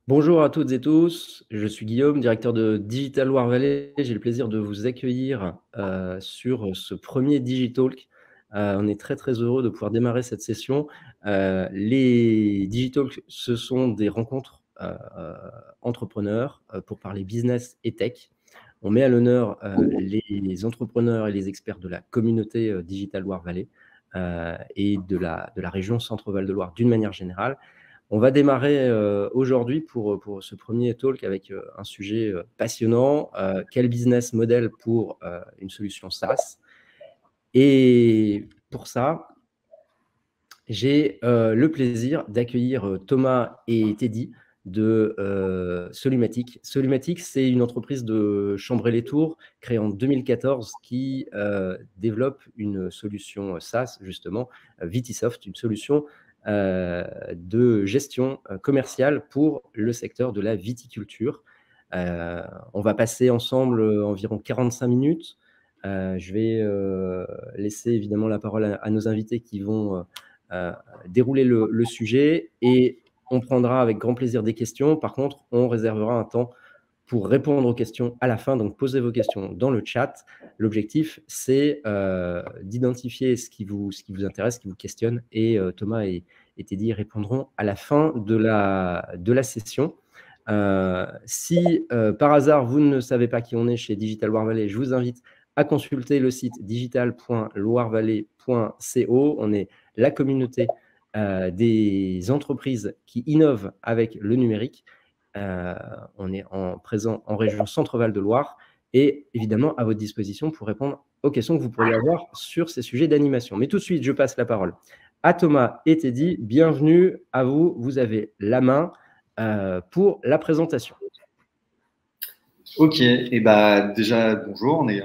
Bonjour à toutes et tous, je suis Guillaume, directeur de Digital Loire Vallée. J'ai le plaisir de vous accueillir sur ce premier Digitalk. On est très très heureux de pouvoir démarrer cette session. Les Digitalks, ce sont des rencontres entrepreneurs pour parler business et tech. On met à l'honneur les entrepreneurs et les experts de la communauté Digital Loire Vallée et de la région Centre-Val de Loire d'une manière générale. On va démarrer aujourd'hui pour ce premier talk avec un sujet passionnant. Quel business model pour une solution SaaS? Et pour ça, j'ai le plaisir d'accueillir Thomas et Teddy de Solumatic. Solumatic, c'est une entreprise de Chambray-les-Tours créée en 2014 qui développe une solution SaaS, justement, Vitisoft, une solution de gestion commerciale pour le secteur de la viticulture. On va passer ensemble environ 45 minutes. Je vais laisser évidemment la parole à nos invités qui vont dérouler le sujet et on prendra avec grand plaisir des questions. Par contre, on réservera un temps pour répondre aux questions à la fin. Donc, posez vos questions dans le chat. L'objectif, c'est d'identifier ce qui vous intéresse, ce qui vous questionne. Et Thomas et Teddy répondront à la fin de la session. Si par hasard, vous ne savez pas qui on est chez Digital Loire Vallée, je vous invite à consulter le site digital.loirevallée.co. On est la communauté des entreprises qui innovent avec le numérique. On est présent en région Centre-Val de Loire et évidemment à votre disposition pour répondre aux questions que vous pourriez avoir sur ces sujets d'animation. Mais tout de suite, je passe la parole à Thomas et Teddy. Bienvenue à vous. Vous avez la main pour la présentation. Ok, et bah déjà bonjour, on est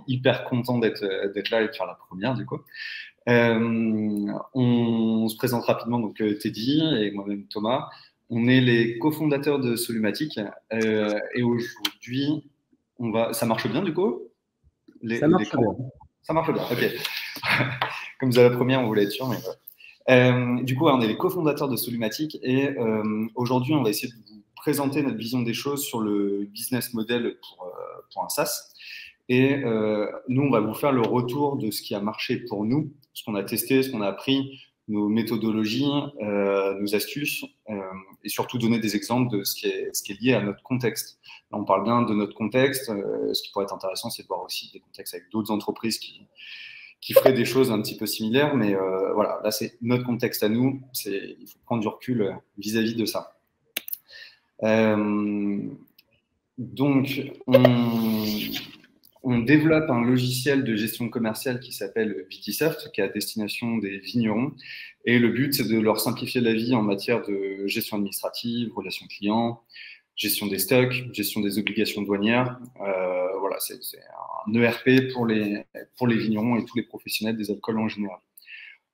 hyper content d'être là et de faire la première du coup. On se présente rapidement, donc Teddy et moi-même Thomas. On est les cofondateurs de Solumatic et aujourd'hui, ça marche bien du coup Ça marche bien. Ça marche bien, ok. Comme vous avez la première, on voulait être sûr, mais voilà. Du coup, on est les cofondateurs de Solumatic et aujourd'hui, on va essayer de vous présenter notre vision des choses sur le business model pour un SaaS. Et nous, on va vous faire le retour de ce qui a marché pour nous, ce qu'on a testé, ce qu'on a appris, nos méthodologies, nos astuces, et surtout donner des exemples de ce qui est lié à notre contexte. Là, on parle bien de notre contexte. Ce qui pourrait être intéressant, c'est de voir aussi des contextes avec d'autres entreprises qui feraient des choses un petit peu similaires. Mais voilà, là, c'est notre contexte à nous. Il faut prendre du recul vis-à-vis de ça. Donc, on développe un logiciel de gestion commerciale qui s'appelle Vitisoft, qui est à destination des vignerons. Et le but, c'est de leur simplifier la vie en matière de gestion administrative, relations clients, gestion des stocks, gestion des obligations douanières. Voilà, c'est un ERP pour les vignerons et tous les professionnels des alcools en général.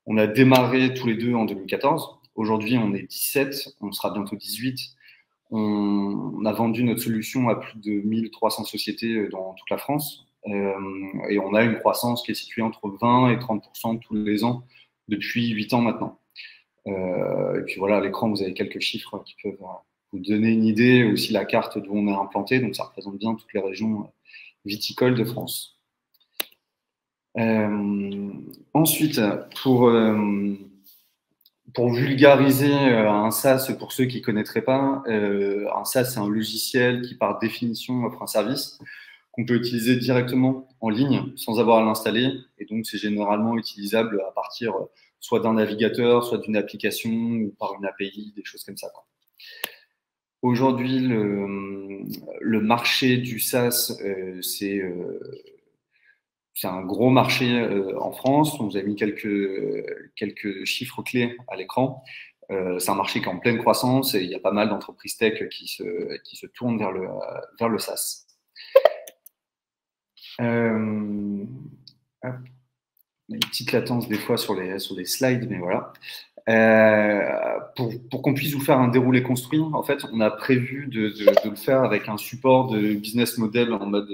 On a démarré tous les deux en 2014. Aujourd'hui, on est 17, on sera bientôt 18. On a vendu notre solution à plus de 1300 sociétés dans toute la France. Et on a une croissance qui est située entre 20 et 30% tous les ans depuis 8 ans maintenant. Et puis voilà, à l'écran, vous avez quelques chiffres qui peuvent vous donner une idée, aussi la carte d'où on est implanté. Donc, ça représente bien toutes les régions viticoles de France. Ensuite, pour vulgariser un SaaS, pour ceux qui ne connaîtraient pas, un SaaS, c'est un logiciel qui, par définition, offre un service qu'on peut utiliser directement en ligne sans avoir à l'installer. Et donc, c'est généralement utilisable à partir soit d'un navigateur, soit d'une application ou par une API, des choses comme ça. Aujourd'hui, le marché du SaaS, c'est un gros marché en France. On vous a mis quelques chiffres clés à l'écran. C'est un marché qui est en pleine croissance et il y a pas mal d'entreprises tech qui se tournent vers le SaaS. Une petite latence des fois sur les slides, mais voilà. Pour qu'on puisse vous faire un déroulé construit, en fait, on a prévu de le faire avec un support de business model en mode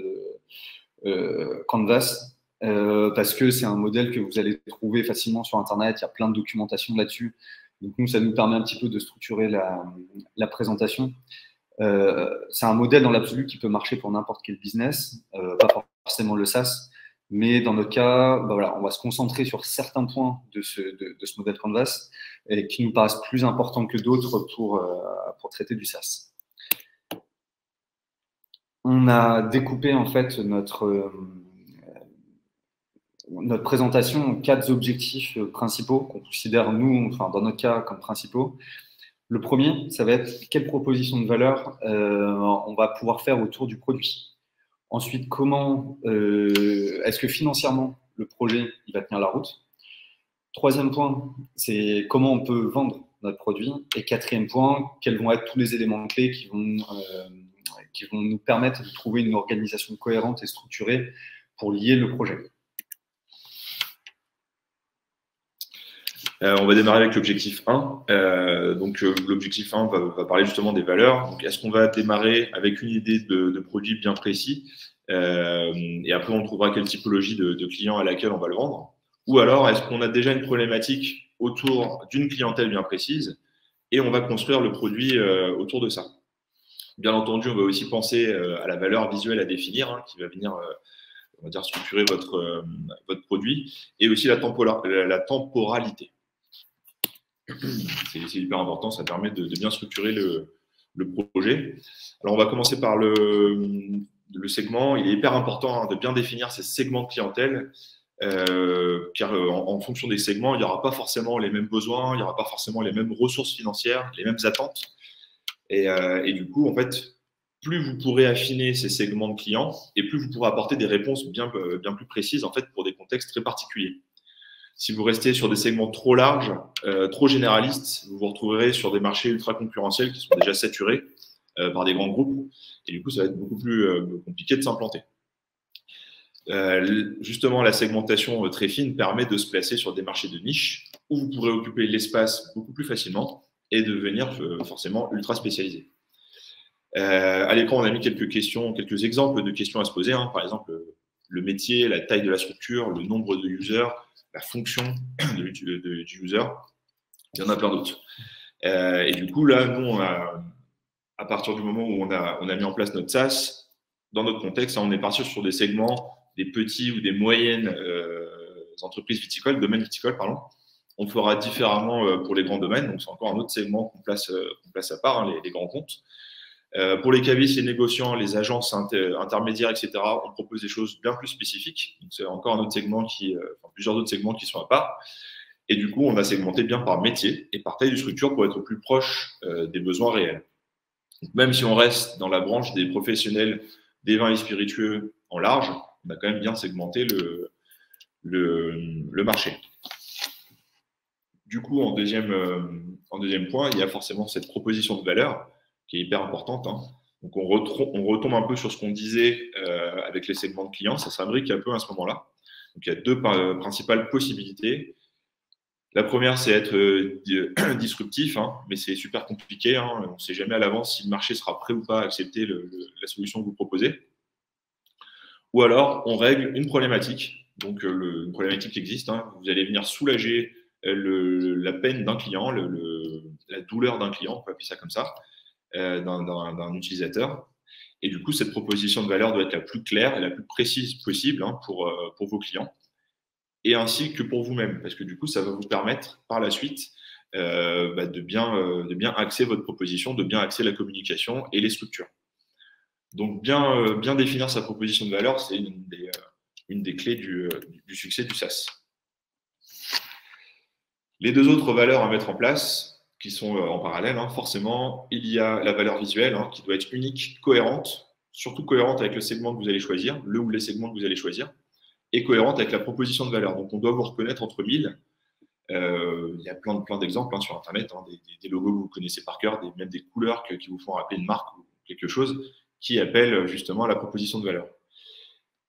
Canvas, parce que c'est un modèle que vous allez trouver facilement sur Internet. Il y a plein de documentation là-dessus. Donc nous, ça nous permet un petit peu de structurer la présentation. C'est un modèle dans l'absolu qui peut marcher pour n'importe quel business, pas forcément le SaaS, mais dans notre cas, voilà, on va se concentrer sur certains points de ce modèle Canvas et qui nous paraissent plus importants que d'autres pour traiter du SaaS. On a découpé en fait notre présentation en 4 objectifs principaux qu'on considère, nous, enfin, dans notre cas, comme principaux. Le premier, ça va être quelle proposition de valeur on va pouvoir faire autour du produit. Ensuite, comment est-ce que financièrement, le projet il va tenir la route. Troisième point, c'est comment on peut vendre notre produit. Et quatrième point, quels vont être tous les éléments clés qui vont nous permettre de trouver une organisation cohérente et structurée pour lier le projet. On va démarrer avec l'objectif 1. L'objectif 1 va parler justement des valeurs. Donc, est-ce qu'on va démarrer avec une idée de produit bien précis et après, on trouvera quelle typologie de client à laquelle on va le vendre? Ou alors, est-ce qu'on a déjà une problématique autour d'une clientèle bien précise et on va construire le produit autour de ça? Bien entendu, on va aussi penser à la valeur visuelle à définir qui va venir on va dire, structurer votre produit et aussi la temporalité. C'est hyper important, ça permet de bien structurer le projet. Alors, on va commencer par le segment. Il est hyper important de bien définir ces segments de clientèle, car en fonction des segments, il n'y aura pas forcément les mêmes besoins, il n'y aura pas forcément les mêmes ressources financières, les mêmes attentes. Et du coup, en fait, plus vous pourrez affiner ces segments de clients et plus vous pourrez apporter des réponses bien plus précises en fait, pour des contextes très particuliers. Si vous restez sur des segments trop larges, trop généralistes, vous vous retrouverez sur des marchés ultra concurrentiels qui sont déjà saturés par des grands groupes. Et du coup, ça va être beaucoup plus compliqué de s'implanter. Justement, la segmentation très fine permet de se placer sur des marchés de niche où vous pourrez occuper l'espace beaucoup plus facilement et devenir forcément ultra spécialisé. À l'écran, on a mis quelques exemples de questions à se poser. Par exemple, le métier, la taille de la structure, le nombre de users, la fonction du user. Il y en a plein d'autres. Et du coup, là, nous, à partir du moment où on a mis en place notre SaaS, dans notre contexte, on est parti sur des segments, des petits ou des moyennes entreprises viticoles, domaines viticoles, pardon. On fera différemment pour les grands domaines. Donc, c'est encore un autre segment qu'on place à part, les grands comptes. Pour les cavistes, les négociants, les agences intermédiaires, etc., on propose des choses bien plus spécifiques. C'est encore un autre segment plusieurs autres segments qui sont à part. Et du coup, on a segmenté bien par métier et par taille de structure pour être plus proche des besoins réels. Donc, même si on reste dans la branche des professionnels des vins et spiritueux en large, on a quand même bien segmenté le marché. Du coup, en deuxième point, il y a forcément cette proposition de valeur qui est hyper importante. Donc, on retombe un peu sur ce qu'on disait avec les segments de clients. Ça s'imbrique un peu à ce moment-là. Donc, il y a deux principales possibilités. La première, c'est être disruptif, mais c'est super compliqué. On ne sait jamais à l'avance si le marché sera prêt ou pas à accepter la solution que vous proposez. Ou alors, on règle une problématique. Donc, une problématique qui existe. Vous allez venir soulager la peine d'un client, la douleur d'un client, on peut appeler ça comme ça, d'un utilisateur. Et du coup, cette proposition de valeur doit être la plus claire et la plus précise possible pour vos clients, et ainsi que pour vous-même, parce que du coup, ça va vous permettre par la suite de bien axer votre proposition, de bien axer la communication et les structures. Donc, bien définir sa proposition de valeur, c'est une des clés du succès du SaaS. Les deux autres valeurs à mettre en place, qui sont en parallèle, forcément, il y a la valeur visuelle qui doit être unique, cohérente, surtout cohérente avec le segment que vous allez choisir, le ou les segments que vous allez choisir, et cohérente avec la proposition de valeur. Donc, on doit vous reconnaître entre mille. Il y a plein d'exemples sur Internet, des logos que vous connaissez par cœur, même des couleurs qui vous font rappeler une marque ou quelque chose qui appelle justement à la proposition de valeur.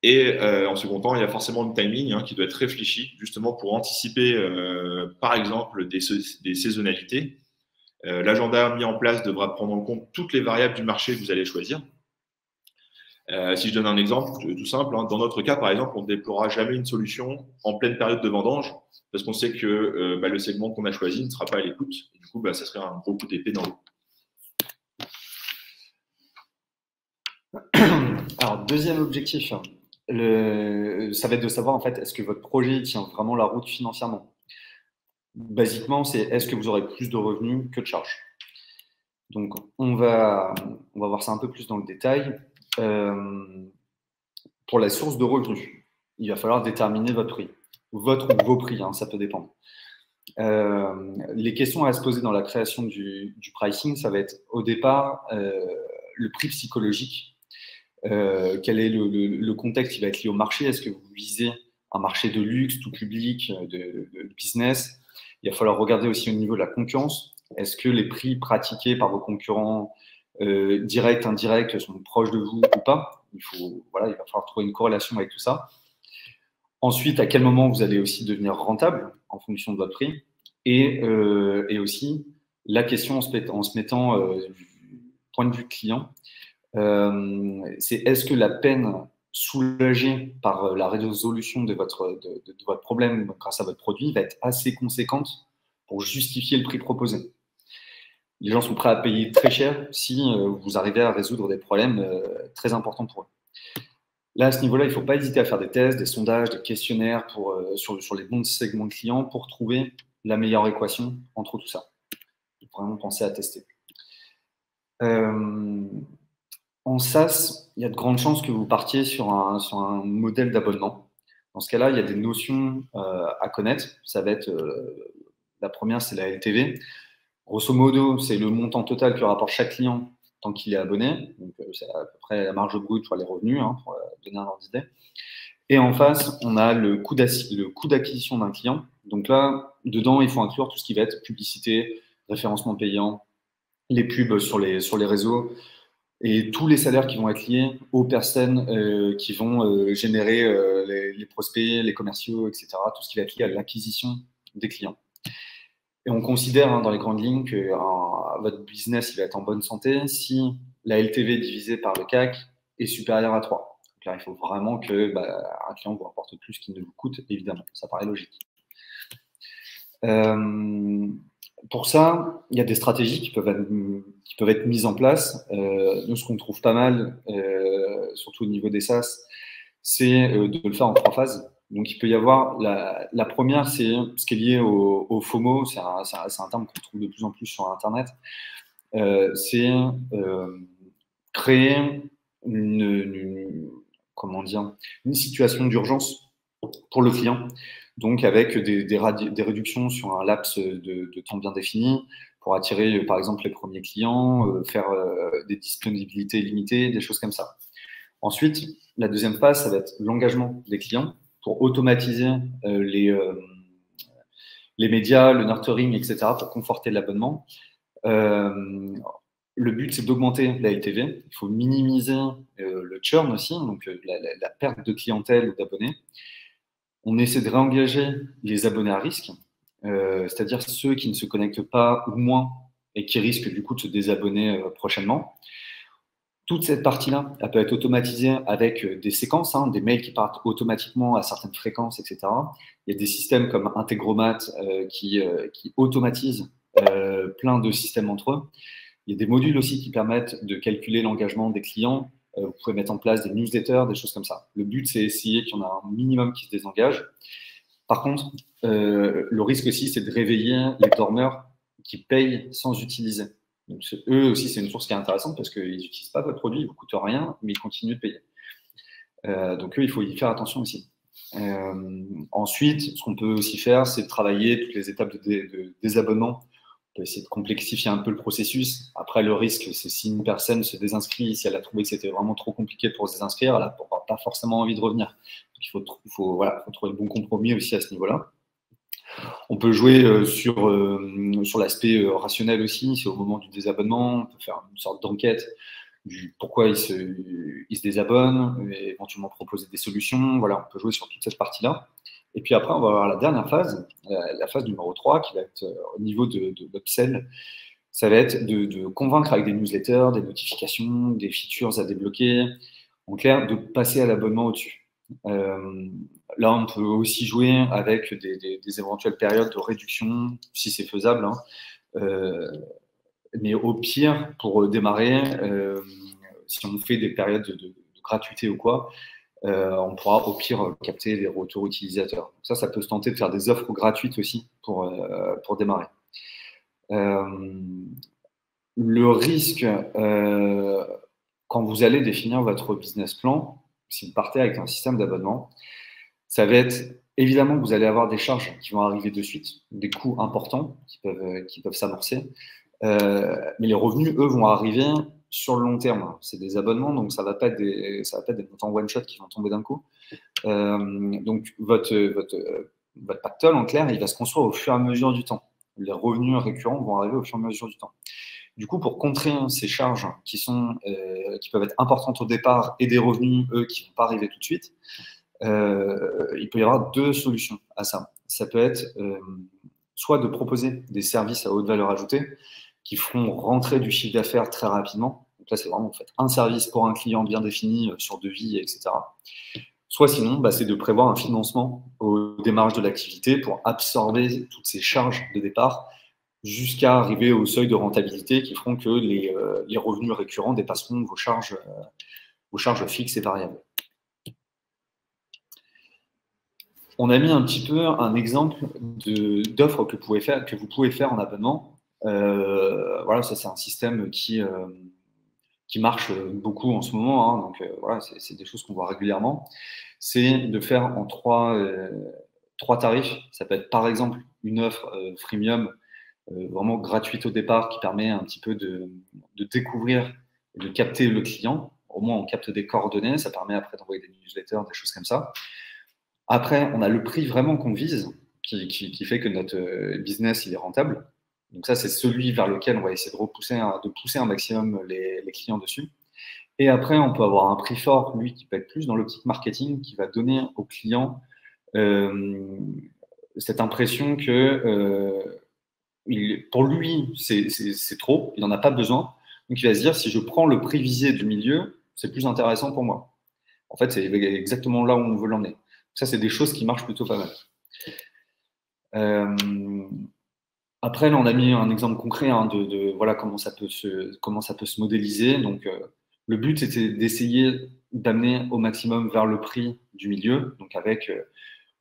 Et en second temps, il y a forcément le timing qui doit être réfléchi justement pour anticiper, par exemple, des saisonnalités. L'agenda mis en place devra prendre en compte toutes les variables du marché que vous allez choisir. Si je donne un exemple tout simple, hein, dans notre cas, par exemple, on ne déploiera jamais une solution en pleine période de vendange parce qu'on sait que le segment qu'on a choisi ne sera pas à l'écoute. Et du coup, ça serait un gros coup d'épée dans l'eau. Alors, deuxième objectif, ça va être de savoir en fait, est-ce que votre projet tient vraiment la route financièrement? Basiquement, c'est est-ce que vous aurez plus de revenus que de charges? Donc, on va voir ça un peu plus dans le détail. Pour la source de revenus, il va falloir déterminer votre prix. Votre ou vos prix, hein, ça peut dépendre. Les questions à se poser dans la création du pricing, ça va être au départ le prix psychologique. Quel est le contexte qui va être lié au marché? Est-ce que vous visez un marché de luxe, tout public, de business? Il va falloir regarder aussi au niveau de la concurrence. Est-ce que les prix pratiqués par vos concurrents directs, indirects sont proches de vous ou pas? Il va falloir trouver une corrélation avec tout ça. Ensuite, à quel moment vous allez aussi devenir rentable en fonction de votre prix? Et aussi, la question en se mettant du point de vue client, c'est est-ce que la peine soulagée par la résolution de votre problème grâce à votre produit va être assez conséquente pour justifier le prix proposé? Les gens sont prêts à payer très cher si vous arrivez à résoudre des problèmes très importants pour eux. Là, à ce niveau-là, il ne faut pas hésiter à faire des tests, des sondages, des questionnaires sur les bons segments de clients pour trouver la meilleure équation entre tout ça. Il faut vraiment penser à tester. En SaaS, il y a de grandes chances que vous partiez sur un modèle d'abonnement. Dans ce cas-là, il y a des notions à connaître. Ça va être, la première, c'est la LTV. Grosso modo, c'est le montant total que rapporte chaque client tant qu'il est abonné. Donc, c'est à peu près la marge brute sur les revenus, hein, pour donner un ordre d'idée. Et en face, on a le coût d'acquisition d'un client. Donc là, dedans, il faut inclure tout ce qui va être publicité, référencement payant, les pubs sur les réseaux et tous les salaires qui vont être liés aux personnes qui vont générer les prospects, les commerciaux, etc. Tout ce qui va être lié à l'acquisition des clients. Et on considère dans les grandes lignes que votre business il va être en bonne santé si la LTV divisée par le CAC est supérieure à 3. Donc là, il faut vraiment que un client vous rapporte plus qu'il ne vous coûte, évidemment. Ça paraît logique. Pour ça, il y a des stratégies qui peuvent être mises en place. Nous, ce qu'on trouve pas mal, surtout au niveau des SaaS, c'est de le faire en 3 phases. Donc, il peut y avoir la première, c'est ce qui est lié au FOMO. C'est un terme qu'on trouve de plus en plus sur Internet. C'est créer une situation d'urgence pour le client. Donc, avec des réductions sur un laps de temps bien défini pour attirer, par exemple, les premiers clients, faire des disponibilités limitées, des choses comme ça. Ensuite, la deuxième phase, ça va être l'engagement des clients pour automatiser les médias, le nurturing, etc., pour conforter l'abonnement. Le but, c'est d'augmenter la LTV. Il faut minimiser le churn aussi, donc la perte de clientèle ou d'abonnés. On essaie de réengager les abonnés à risque, c'est-à-dire ceux qui ne se connectent pas ou moins et qui risquent du coup de se désabonner prochainement. Toute cette partie-là, elle peut être automatisée avec des séquences, des mails qui partent automatiquement à certaines fréquences, etc. Il y a des systèmes comme Integromat qui automatisent plein de systèmes entre eux. Il y a des modules aussi qui permettent de calculer l'engagement des clients. Vous pouvez mettre en place des newsletters, des choses comme ça. Le but, c'est essayer qu'il y en ait un minimum qui se désengage. Par contre, le risque aussi, c'est de réveiller les dormeurs qui payent sans utiliser. Donc, eux aussi, c'est une source qui est intéressante parce qu'ils n'utilisent pas votre produit, ils ne vous coûtent rien, mais ils continuent de payer. Donc, eux, il faut y faire attention aussi. Ensuite, ce qu'on peut aussi faire, c'est de travailler toutes les étapes de désabonnement. On peut essayer de complexifier un peu le processus. Après, le risque, c'est si une personne se désinscrit, si elle a trouvé que c'était vraiment trop compliqué pour se désinscrire, elle n'aura pas forcément envie de revenir. Donc, il faut trouver le bon compromis aussi à ce niveau-là. On peut jouer sur l'aspect rationnel aussi. C'est au moment du désabonnement, on peut faire une sorte d'enquête du pourquoi il se désabonne, et éventuellement proposer des solutions. Voilà, on peut jouer sur toute cette partie-là. Et puis après, on va avoir la dernière phase, la phase numéro 3, qui va être au niveau de l'upsell. Ça va être de convaincre avec des newsletters, des notifications, des features à débloquer. En clair, de passer à l'abonnement au-dessus. Là, on peut aussi jouer avec des éventuelles périodes de réduction, si c'est faisable. Mais au pire, pour démarrer, si on fait des périodes de gratuité ou quoi, on pourra au pire capter les retours utilisateurs. Donc ça peut se tenter de faire des offres gratuites aussi pour démarrer. Le risque, quand vous allez définir votre business plan, si vous partez avec un système d'abonnement, ça va être évidemment que vous allez avoir des charges qui vont arriver de suite, des coûts importants qui peuvent s'amorcer, mais les revenus, eux, vont arriver sur le long terme. C'est des abonnements, donc ça va pas être des montants one-shot qui vont tomber d'un coup. Donc votre pactole, en clair, il va se construire au fur et à mesure du temps. Les revenus récurrents vont arriver au fur et à mesure du temps. Du coup, pour contrer ces charges qui peuvent être importantes au départ et des revenus, eux, qui ne vont pas arriver tout de suite, il peut y avoir deux solutions à ça. Ça peut être soit de proposer des services à haute valeur ajoutée qui feront rentrer du chiffre d'affaires très rapidement. Donc là, c'est vraiment, en fait, un service pour un client bien défini sur devis, etc. Soit sinon, c'est de prévoir un financement au démarrage de l'activité pour absorber toutes ces charges de départ jusqu'à arriver au seuil de rentabilité qui feront que les revenus récurrents dépasseront vos charges fixes et variables. On a mis un petit peu un exemple d'offres que vous pouvez faire en abonnement. Voilà, ça c'est un système qui marche beaucoup en ce moment. Donc voilà, c'est des choses qu'on voit régulièrement. C'est de faire en trois tarifs. Ça peut être par exemple une offre freemium vraiment gratuite au départ qui permet un petit peu de découvrir et de capter le client. Au moins, on capte des coordonnées. Ça permet après d'envoyer des newsletters, des choses comme ça. Après, on a le prix vraiment qu'on vise qui fait que notre business il est rentable. Donc ça, c'est celui vers lequel on va essayer de pousser un maximum les clients dessus. Et après, on peut avoir un prix fort, lui, qui peut être plus dans l'optique marketing, qui va donner au client cette impression que pour lui, c'est trop, il n'en a pas besoin. Donc, il va se dire, si je prends le prix visé du milieu, c'est plus intéressant pour moi. En fait, c'est exactement là où on veut l'emmener. Ça, c'est des choses qui marchent plutôt pas mal. Après, là, on a mis un exemple concret de voilà comment ça peut se modéliser. Donc, le but, c'était d'essayer d'amener au maximum vers le prix du milieu. Donc, avec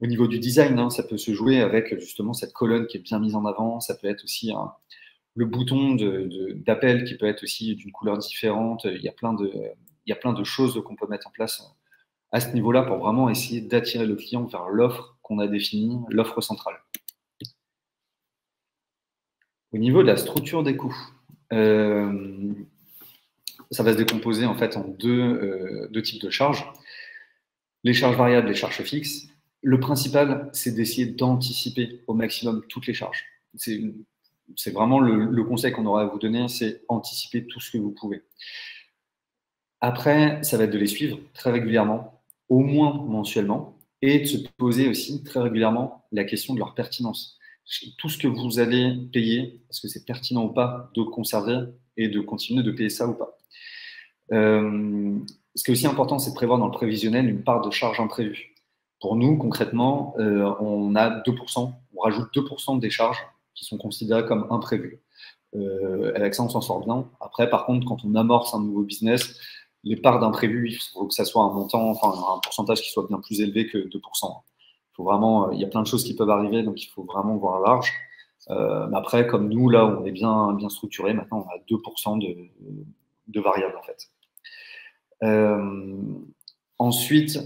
au niveau du design, ça peut se jouer avec justement cette colonne qui est bien mise en avant. Ça peut être aussi le bouton d'appel qui peut être aussi d'une couleur différente. Il y a plein de choses qu'on peut mettre en place à ce niveau-là pour vraiment essayer d'attirer le client vers l'offre qu'on a définie, l'offre centrale. Au niveau de la structure des coûts, ça va se décomposer en fait en deux types de charges. Les charges variables et les charges fixes. Le principal, c'est d'essayer d'anticiper au maximum toutes les charges. C'est vraiment le conseil qu'on aura à vous donner, c'est anticiper tout ce que vous pouvez. Après, ça va être de les suivre très régulièrement, au moins mensuellement, et de se poser aussi très régulièrement la question de leur pertinence. Tout ce que vous allez payer, est-ce que c'est pertinent ou pas de conserver et de continuer de payer ça ou pas. Ce qui est aussi important, c'est de prévoir dans le prévisionnel une part de charge imprévue. Pour nous, concrètement, on a 2%, on rajoute 2% des charges qui sont considérées comme imprévues. Avec ça, on s'en sort bien. Après, par contre, quand on amorce un nouveau business, les parts d'imprévus, il faut que ça soit un montant, enfin un pourcentage qui soit bien plus élevé que 2%. Il y a plein de choses qui peuvent arriver, donc il faut vraiment voir large. Mais après, comme nous, là, on est bien structuré, maintenant, on a 2% de variables, en fait. Ensuite,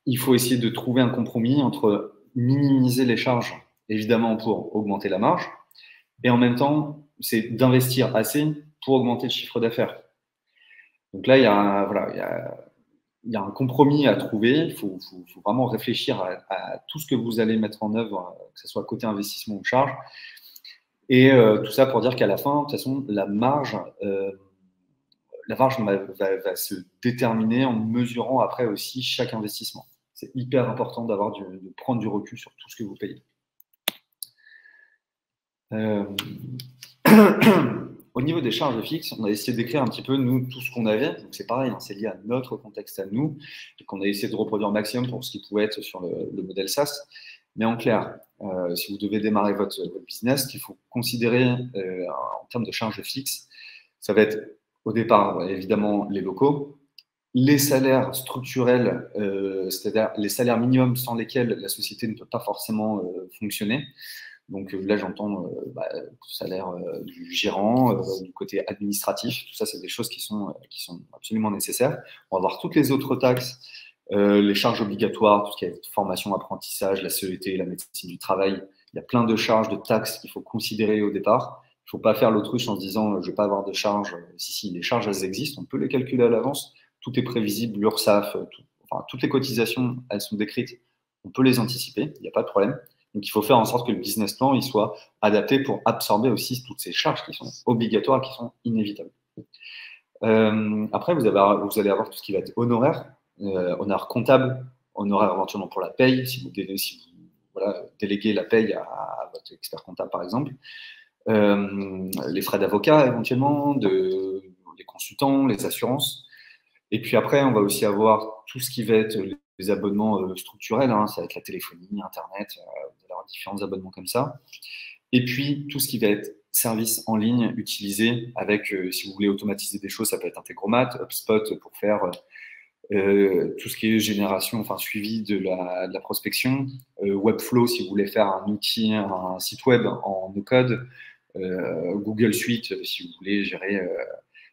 il faut essayer de trouver un compromis entre minimiser les charges, évidemment, pour augmenter la marge, et en même temps, c'est d'investir assez pour augmenter le chiffre d'affaires. Donc là, il y a un compromis à trouver. Il faut vraiment réfléchir à tout ce que vous allez mettre en œuvre, que ce soit côté investissement ou charge. Et tout ça pour dire qu'à la fin, de toute façon, la marge va se déterminer en mesurant après aussi chaque investissement. C'est hyper important de prendre du recul sur tout ce que vous payez. au niveau des charges fixes, on a essayé d'écrire un petit peu, nous, tout ce qu'on avait. Donc, c'est pareil, hein, c'est lié à notre contexte à nous, et qu'on a essayé de reproduire au maximum pour ce qui pouvait être sur le modèle SaaS. Mais en clair, si vous devez démarrer votre business, ce qu'il faut considérer en termes de charges fixes, ça va être au départ, évidemment, les locaux, les salaires structurels, c'est-à-dire les salaires minimums sans lesquels la société ne peut pas forcément fonctionner. Donc là, j'entends le salaire du gérant, du côté administratif. Tout ça, c'est des choses qui sont absolument nécessaires. On va voir toutes les autres taxes, les charges obligatoires, tout ce qui est formation, apprentissage, la CET, la médecine du travail. Il y a plein de charges, de taxes qu'il faut considérer au départ. Il ne faut pas faire l'autruche en se disant je ne vais pas avoir de charges. Si, les charges, elles existent. On peut les calculer à l'avance. Tout est prévisible, l'URSSAF, toutes les cotisations, elles sont décrites. On peut les anticiper, il n'y a pas de problème. Donc, il faut faire en sorte que le business plan il soit adapté pour absorber aussi toutes ces charges qui sont obligatoires et qui sont inévitables. Après, vous allez avoir tout ce qui va être honoraire, honoraire comptable, honoraire éventuellement pour la paye, si vous déléguez la paye à votre expert comptable, par exemple. Les frais d'avocat, éventuellement, les consultants, les assurances. Et puis après, on va aussi avoir tout ce qui va être les abonnements structurels, hein, ça va être la téléphonie, Internet, vous allez avoir différents abonnements comme ça. Et puis, tout ce qui va être service en ligne utilisé avec, si vous voulez automatiser des choses, ça peut être Integromat, HubSpot pour faire tout ce qui est génération, suivi de la prospection, Webflow si vous voulez faire un outil, un site web en no-code, Google Suite si vous voulez gérer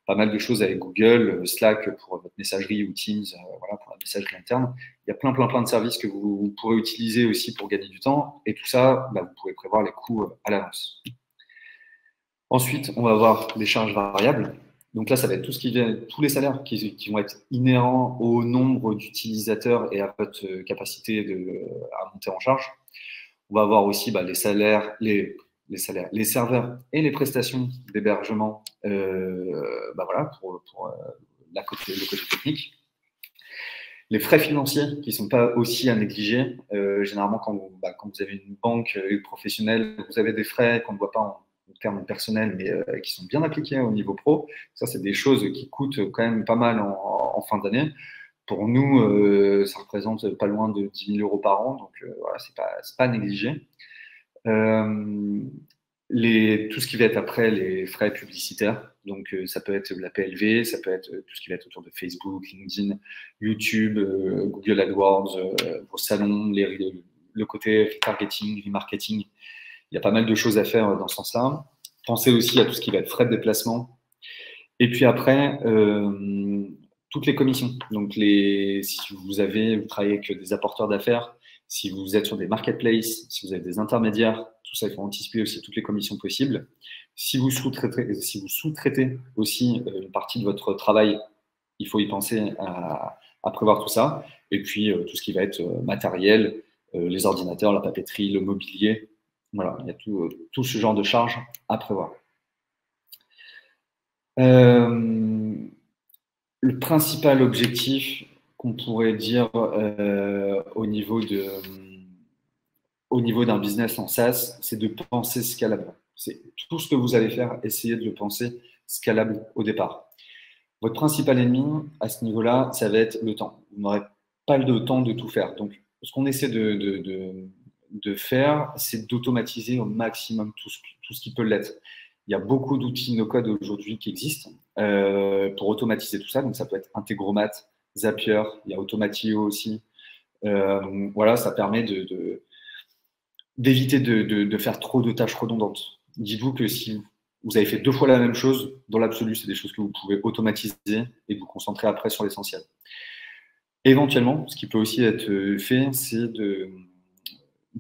pas mal de choses avec Google, Slack pour votre messagerie ou Teams, pour la messagerie interne. Il y a plein de services que vous pourrez utiliser aussi pour gagner du temps. Et tout ça, vous pouvez prévoir les coûts à l'avance. Ensuite, on va avoir les charges variables. Donc là, ça va être tous les salaires qui vont être inhérents au nombre d'utilisateurs et à votre capacité à monter en charge. On va avoir aussi les salaires, les serveurs et les prestations d'hébergement pour le côté technique. Les frais financiers qui ne sont pas aussi à négliger. Généralement, quand vous avez une banque professionnelle, vous avez des frais qu'on ne voit pas en termes personnels, mais qui sont bien appliqués au niveau pro. Ça, c'est des choses qui coûtent quand même pas mal en fin d'année. Pour nous, ça représente pas loin de 10 000 € par an, donc c'est pas négligé. Tout ce qui va être après les frais publicitaires, donc ça peut être la PLV, ça peut être tout ce qui va être autour de Facebook, LinkedIn, YouTube, Google AdWords, vos salons, le côté retargeting, remarketing. Il y a pas mal de choses à faire dans ce sens-là. Pensez aussi à tout ce qui va être frais de déplacement. Et puis après, toutes les commissions. Donc, si vous travaillez avec des apporteurs d'affaires, si vous êtes sur des marketplaces, si vous avez des intermédiaires, tout ça, il faut anticiper aussi toutes les commissions possibles. Si vous sous-traitez aussi une partie de votre travail, il faut y penser à prévoir tout ça. Et puis, tout ce qui va être matériel, les ordinateurs, la papeterie, le mobilier. Voilà, il y a tout ce genre de charges à prévoir. Le principal objectif qu'on pourrait dire au niveau d'un business en SaaS, c'est de penser scalable. C'est tout ce que vous allez faire, essayez de le penser scalable au départ. Votre principal ennemi à ce niveau-là, ça va être le temps. Vous n'aurez pas le temps de tout faire. Donc, ce qu'on essaie de faire, c'est d'automatiser au maximum tout ce qui peut l'être. Il y a beaucoup d'outils no-code aujourd'hui qui existent pour automatiser tout ça. Donc, ça peut être Integromat, Zapier, il y a Automatio aussi. Ça permet d'éviter de faire trop de tâches redondantes. Dites-vous que si vous avez fait 2 fois la même chose, dans l'absolu, c'est des choses que vous pouvez automatiser et vous concentrer après sur l'essentiel. Éventuellement, ce qui peut aussi être fait, c'est de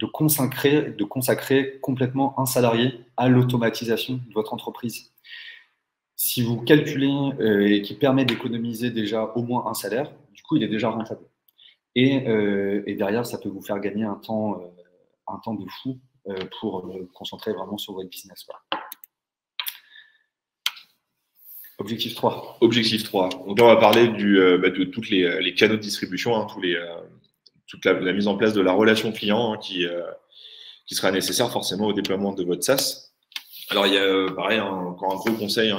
consacrer complètement un salarié à l'automatisation de votre entreprise. Si vous calculez et qui permet d'économiser déjà au moins un salaire, du coup, il est déjà rentable. Et derrière, ça peut vous faire gagner un temps de fou pour vous concentrer vraiment sur votre business. Voilà. Objectif 3. Objectif 3. Donc là, on va parler de tous les canaux de distribution, hein, toute la mise en place de la relation client qui sera nécessaire forcément au déploiement de votre SaaS. Alors, il y a pareil, encore un gros conseil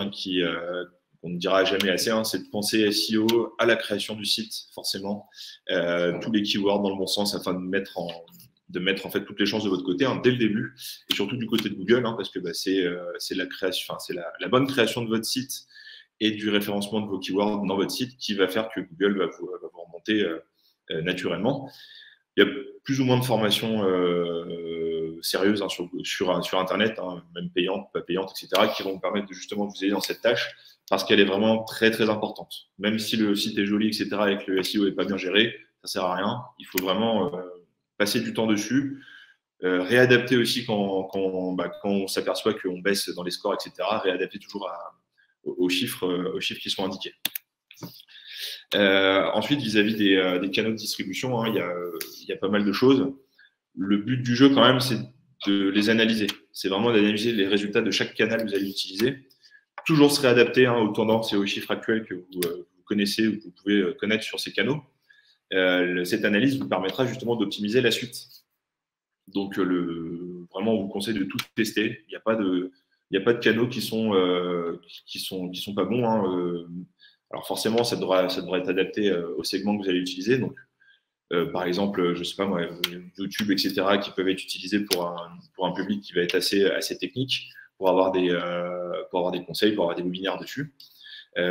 qu'on ne dira jamais assez, c'est de penser SEO à la création du site, forcément. Tous les keywords dans le bon sens afin de mettre en fait toutes les chances de votre côté dès le début, et surtout du côté de Google, parce que c'est la création, c'est la bonne création de votre site et du référencement de vos keywords dans votre site qui va faire que Google va vous remonter naturellement. Il y a plus ou moins de formations sérieuses sur Internet, même payantes, pas payantes, etc., qui vont vous permettre de justement vous aider dans cette tâche, parce qu'elle est vraiment très, très importante. Même si le site est joli, etc., et que le SEO n'est pas bien géré, ça ne sert à rien. Il faut vraiment passer du temps dessus, réadapter aussi quand on s'aperçoit qu'on baisse dans les scores, etc., réadapter toujours aux chiffres qui sont indiqués. Ensuite, vis-à-vis des canaux de distribution, il y a pas mal de choses. Le but du jeu, quand même, c'est de les analyser. C'est vraiment d'analyser les résultats de chaque canal que vous allez utiliser. Toujours se réadapter aux tendances et aux chiffres actuels que vous connaissez ou que vous pouvez connaître sur ces canaux. Cette analyse vous permettra justement d'optimiser la suite. Donc, vraiment, on vous conseille de tout tester. Il n'y a pas de canaux qui sont pas bons. Alors forcément, ça devrait être adapté au segment que vous allez utiliser. Donc, par exemple, je ne sais pas moi, YouTube, etc., qui peuvent être utilisés pour un public qui va être assez technique, pour avoir des conseils, pour avoir des webinaires dessus.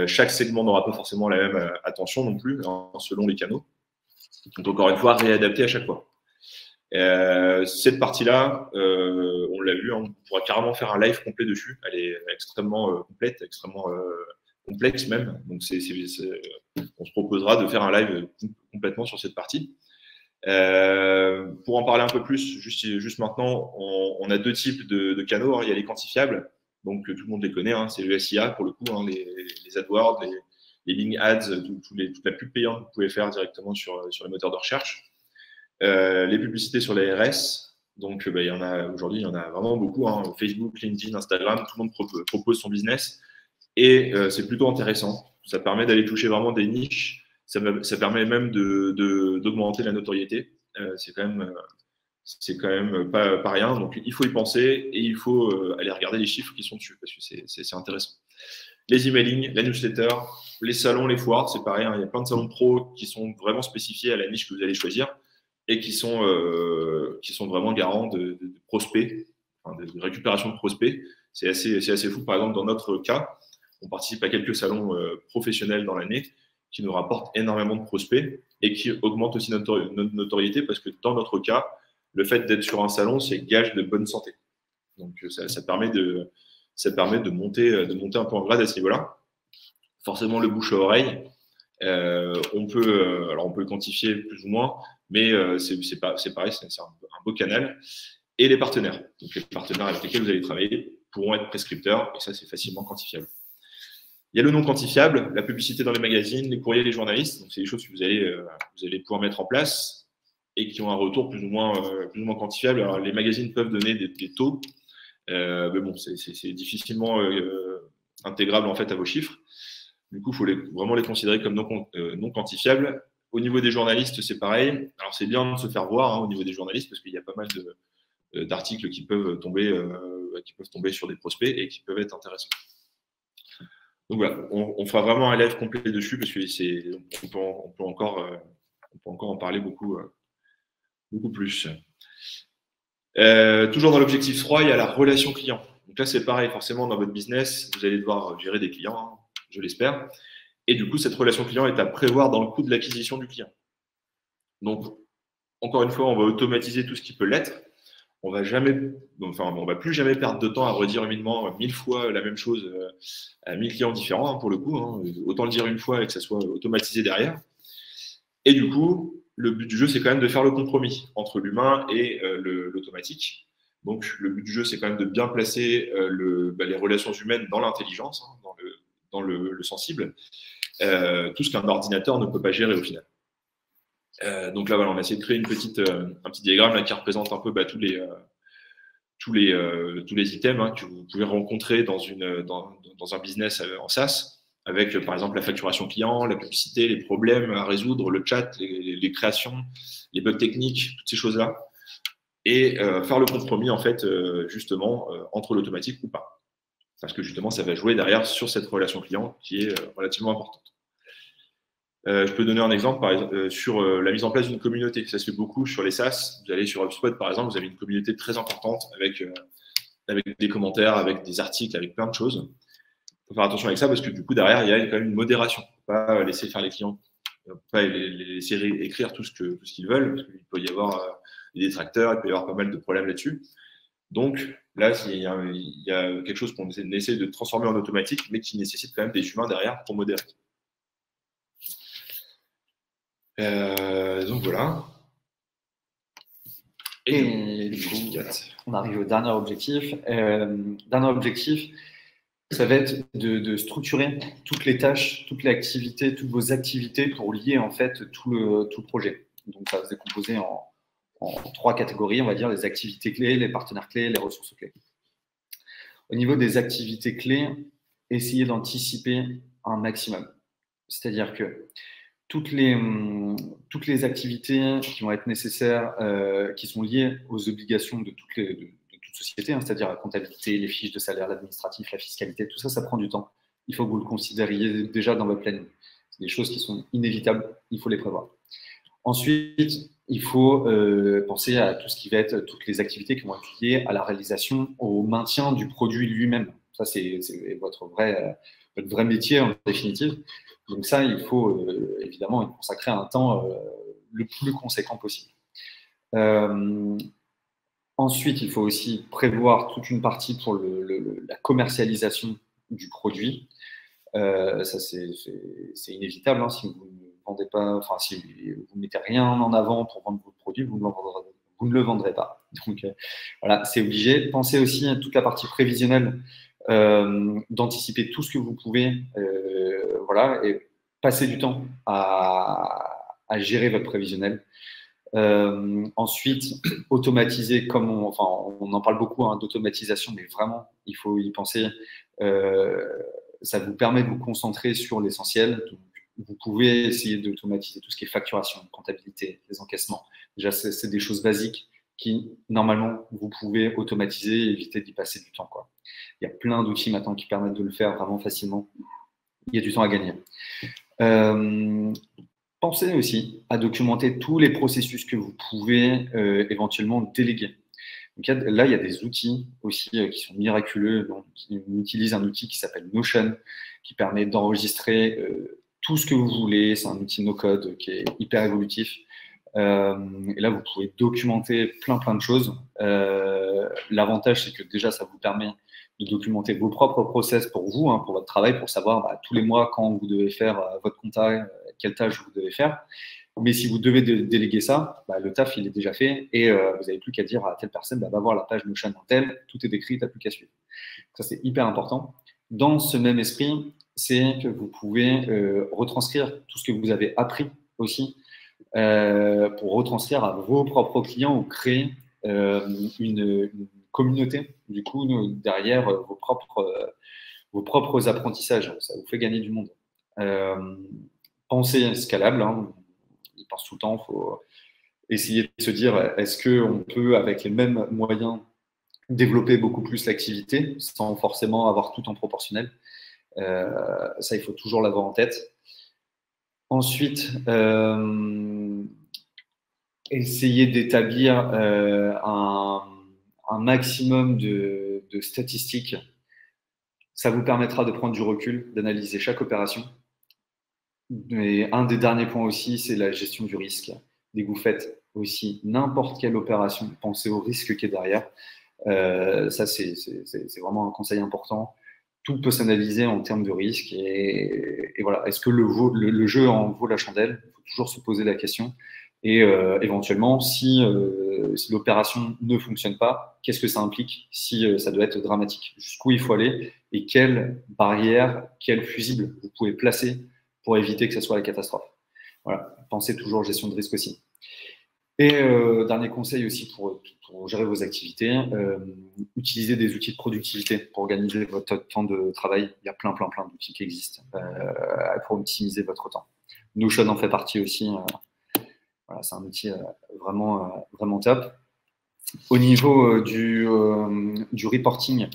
Chaque segment n'aura pas forcément la même attention non plus, selon les canaux. Donc, encore une fois, réadapter à chaque fois. Cette partie-là, on l'a vu, on pourra carrément faire un live complet dessus. Elle est extrêmement complète, extrêmement complexe même. Donc, on se proposera de faire un live complètement sur cette partie. Pour en parler un peu plus, juste maintenant, on a deux types de canaux. Il y a les quantifiables, donc tout le monde les connaît, c'est le SIA pour le coup, les AdWords, les Bing Ads, toute la pub payante que vous pouvez faire directement sur les moteurs de recherche. Les publicités sur les RS, donc il y en a aujourd'hui, il y en a vraiment beaucoup. Facebook, LinkedIn, Instagram, tout le monde propose son business. Et c'est plutôt intéressant. Ça permet d'aller toucher vraiment des niches. Ça permet même d'augmenter la notoriété. C'est quand même pas rien. Donc, il faut y penser et il faut aller regarder les chiffres qui sont dessus parce que c'est intéressant. Les emailing, la newsletter, les salons, les foires, c'est pareil. Il y a plein de salons pro qui sont vraiment spécifiés à la niche que vous allez choisir et qui sont vraiment garants de prospects, de récupération de prospects. C'est assez fou. Par exemple, dans notre cas, on participe à quelques salons professionnels dans l'année qui nous rapportent énormément de prospects et qui augmentent aussi notre notoriété parce que dans notre cas, le fait d'être sur un salon, c'est gage de bonne santé. Donc, ça permet de monter un peu en grade à ce niveau-là. Forcément, le bouche à oreille, on peut le quantifier plus ou moins, mais c'est pareil, c'est un beau canal. Et les partenaires. Donc, les partenaires avec lesquels vous allez travailler pourront être prescripteurs et ça, c'est facilement quantifiable. Il y a le non quantifiable, la publicité dans les magazines, les courriers, les journalistes. Donc, c'est des choses que vous allez pouvoir mettre en place et qui ont un retour plus ou moins quantifiable. Alors, les magazines peuvent donner des taux, mais bon, c'est difficilement intégrable en fait à vos chiffres. Du coup, il faut vraiment les considérer comme non quantifiables. Au niveau des journalistes, c'est pareil. Alors, c'est bien de se faire voir au niveau des journalistes parce qu'il y a pas mal d'articles qui peuvent tomber sur des prospects et qui peuvent être intéressants. Donc voilà, on fera vraiment un live complet dessus parce que on peut encore en parler beaucoup plus. Toujours dans l'objectif 3, il y a la relation client. Donc là, c'est pareil, forcément, dans votre business, vous allez devoir gérer des clients, je l'espère. Et du coup, cette relation client est à prévoir dans le coût de l'acquisition du client. Donc, encore une fois, on va automatiser tout ce qui peut l'être. On va plus jamais perdre de temps à redire humainement 1000 fois la même chose à 1000 clients différents, pour le coup. Autant le dire une fois et que ça soit automatisé derrière. Et du coup, le but du jeu, c'est quand même de faire le compromis entre l'humain et l'automatique. Donc, le but du jeu, c'est quand même de bien placer les relations humaines dans l'intelligence, dans le sensible, tout ce qu'un ordinateur ne peut pas gérer au final. Donc là, voilà, on a essayé de créer un petit diagramme là, qui représente un peu tous les items que vous pouvez rencontrer dans un business en SaaS, avec par exemple la facturation client, la publicité, les problèmes à résoudre, le chat, les créations, les bugs techniques, toutes ces choses-là. et faire le compromis en fait justement entre l'automatique ou pas. Parce que justement, ça va jouer derrière sur cette relation client qui est relativement importante. Je peux donner un exemple par exemple, sur la mise en place d'une communauté. Ça se fait beaucoup sur les SaaS. Vous allez sur HubSpot, par exemple, vous avez une communauté très importante avec des commentaires, avec des articles, avec plein de choses. Il faut faire attention avec ça parce que du coup, derrière, il y a quand même une modération. Il ne faut pas laisser faire les clients. Il ne faut pas les laisser écrire tout ce qu'ils veulent parce qu'il peut y avoir des détracteurs, il peut y avoir pas mal de problèmes là-dessus. Donc là, il y a quelque chose qu'on essaie de transformer en automatique, mais qui nécessite quand même des humains derrière pour modérer. Donc voilà. Et du coup, on arrive au dernier objectif. Dernier objectif, ça va être de structurer toutes les tâches, toutes les activités, toutes vos activités pour lier en fait tout le projet. Donc ça va se décomposer en 3 catégories, on va dire les activités clés, les partenaires clés, les ressources clés. Au niveau des activités clés, essayez d'anticiper un maximum. C'est-à-dire que toutes les activités qui vont être nécessaires, qui sont liées aux obligations de toute société, hein, c'est-à-dire la comptabilité, les fiches de salaire, l'administratif, la fiscalité, tout ça, ça prend du temps. Il faut que vous le considériez déjà dans votre planning. C'est des choses qui sont inévitables, il faut les prévoir. Ensuite, il faut penser à tout ce qui va être toutes les activités qui vont être liées à la réalisation, au maintien du produit lui-même. Ça, c'est votre vrai métier en définitive. Donc ça, il faut évidemment y consacrer un temps le plus conséquent possible. Ensuite, il faut aussi prévoir toute une partie pour la commercialisation du produit. Ça, c'est inévitable. Hein, si vous ne vendez pas, enfin, si vous ne mettez rien en avant pour vendre votre produit, vous ne le vendrez pas. Donc voilà, c'est obligé. Pensez aussi à toute la partie prévisionnelle, d'anticiper tout ce que vous pouvez, voilà, et passer du temps à gérer votre prévisionnel. Ensuite, automatiser, comme on en parle beaucoup hein, d'automatisation, mais vraiment, il faut y penser. Ça vous permet de vous concentrer sur l'essentiel. Vous pouvez essayer d'automatiser tout ce qui est facturation, comptabilité, les encaissements. Déjà, c'est des choses basiques qui, normalement, vous pouvez automatiser et éviter d'y passer du temps, quoi. Il y a plein d'outils maintenant qui permettent de le faire vraiment facilement. Il y a du temps à gagner. Pensez aussi à documenter tous les processus que vous pouvez éventuellement déléguer. Donc là, il y a des outils aussi qui sont miraculeux. Donc, on utilise un outil qui s'appelle Notion, qui permet d'enregistrer tout ce que vous voulez. C'est un outil no-code qui est hyper évolutif. Et là, vous pouvez documenter plein de choses. L'avantage, c'est que déjà, ça vous permet de documenter vos propres process pour vous, hein, pour votre travail, pour savoir tous les mois quand vous devez faire votre compta, quelle tâche vous devez faire. Mais si vous devez déléguer ça, le taf, il est déjà fait et vous n'avez plus qu'à dire à telle personne, va voir la page Notion en tel, tout est écrit, tu n'as plus qu'à suivre. Ça, c'est hyper important. Dans ce même esprit, c'est que vous pouvez retranscrire tout ce que vous avez appris aussi pour retranscrire à vos propres clients ou créer une communauté, du coup, derrière vos propres apprentissages. Ça vous fait gagner du monde. Pensez scalable, hein. Il pense tout le temps, il faut essayer de se dire, est-ce qu'on peut, avec les mêmes moyens, développer beaucoup plus l'activité sans forcément avoir tout en proportionnel. Ça, il faut toujours l'avoir en tête. Ensuite, essayer d'établir un maximum de statistiques. Ça vous permettra de prendre du recul, d'analyser chaque opération. Et un des derniers points aussi, c'est la gestion du risque. Dès que vous faites aussi n'importe quelle opération, pensez au risque qui est derrière. Ça, c'est vraiment un conseil important. Tout peut s'analyser en termes de risque. Et voilà, est-ce que le jeu en vaut la chandelle? Il faut toujours se poser la question. Et éventuellement, si l'opération ne fonctionne pas, qu'est-ce que ça implique si ça doit être dramatique? Jusqu'où il faut aller et quelle barrière, quel fusible vous pouvez placer pour éviter que ce soit la catastrophe. Voilà, pensez toujours gestion de risque aussi. Et dernier conseil aussi pour gérer vos activités, utilisez des outils de productivité pour organiser votre temps de travail. Il y a plein d'outils qui existent pour optimiser votre temps. Notion en fait partie aussi. Voilà, c'est un outil vraiment top. Au niveau du reporting,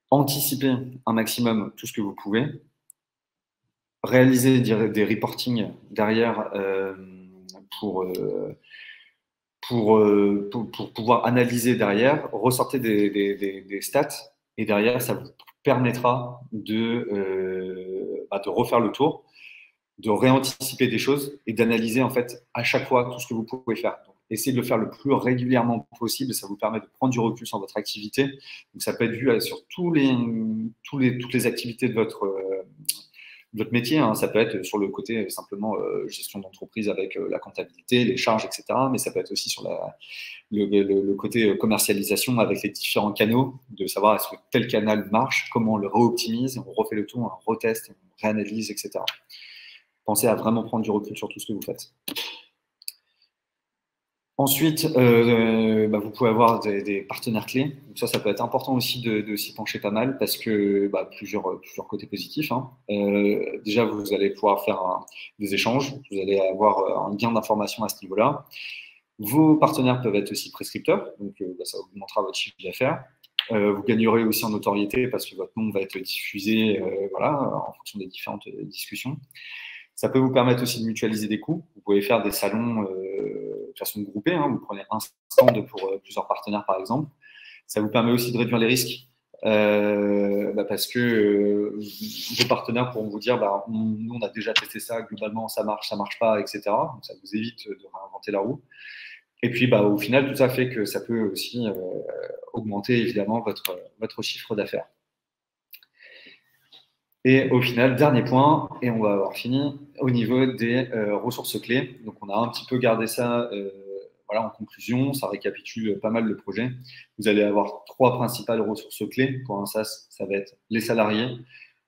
anticipez un maximum tout ce que vous pouvez. Réalisez des reportings derrière pour pouvoir analyser derrière, ressortez des stats et derrière, ça vous permettra de refaire le tour, de réanticiper des choses et d'analyser en fait à chaque fois tout ce que vous pouvez faire. Donc, essayez de le faire le plus régulièrement possible, ça vous permet de prendre du recul sur votre activité. Donc, ça peut être vu sur toutes les activités de votre métier, hein. Ça peut être sur le côté simplement gestion d'entreprise avec la comptabilité, les charges, etc. Mais ça peut être aussi sur le côté commercialisation avec les différents canaux, de savoir est-ce que tel canal marche, comment on le réoptimise, on refait le tour, on reteste, on réanalyse, etc. Pensez à vraiment prendre du recul sur tout ce que vous faites. Ensuite, vous pouvez avoir des partenaires clés. Donc ça peut être important aussi de s'y pencher pas mal parce que plusieurs côtés positifs, hein. Déjà, vous allez pouvoir faire des échanges, vous allez avoir un gain d'informations à ce niveau-là. Vos partenaires peuvent être aussi prescripteurs, donc ça augmentera votre chiffre d'affaires. Vous gagnerez aussi en notoriété parce que votre nom va être diffusé en fonction des différentes discussions. Ça peut vous permettre aussi de mutualiser des coûts. Vous pouvez faire des salons de façon groupée, hein. Vous prenez un stand pour plusieurs partenaires, par exemple. Ça vous permet aussi de réduire les risques parce que vos partenaires pourront vous dire nous, on a déjà testé ça, globalement, ça marche pas, etc. Donc, ça vous évite de réinventer la roue. Et puis, au final, tout ça fait que ça peut aussi augmenter, évidemment, votre chiffre d'affaires. Et au final, dernier point, et on va avoir fini, au niveau des ressources clés. Donc, on a un petit peu gardé ça en conclusion. Ça récapitule pas mal le projet. Vous allez avoir 3 principales ressources clés. Pour un SaaS, ça va être les salariés,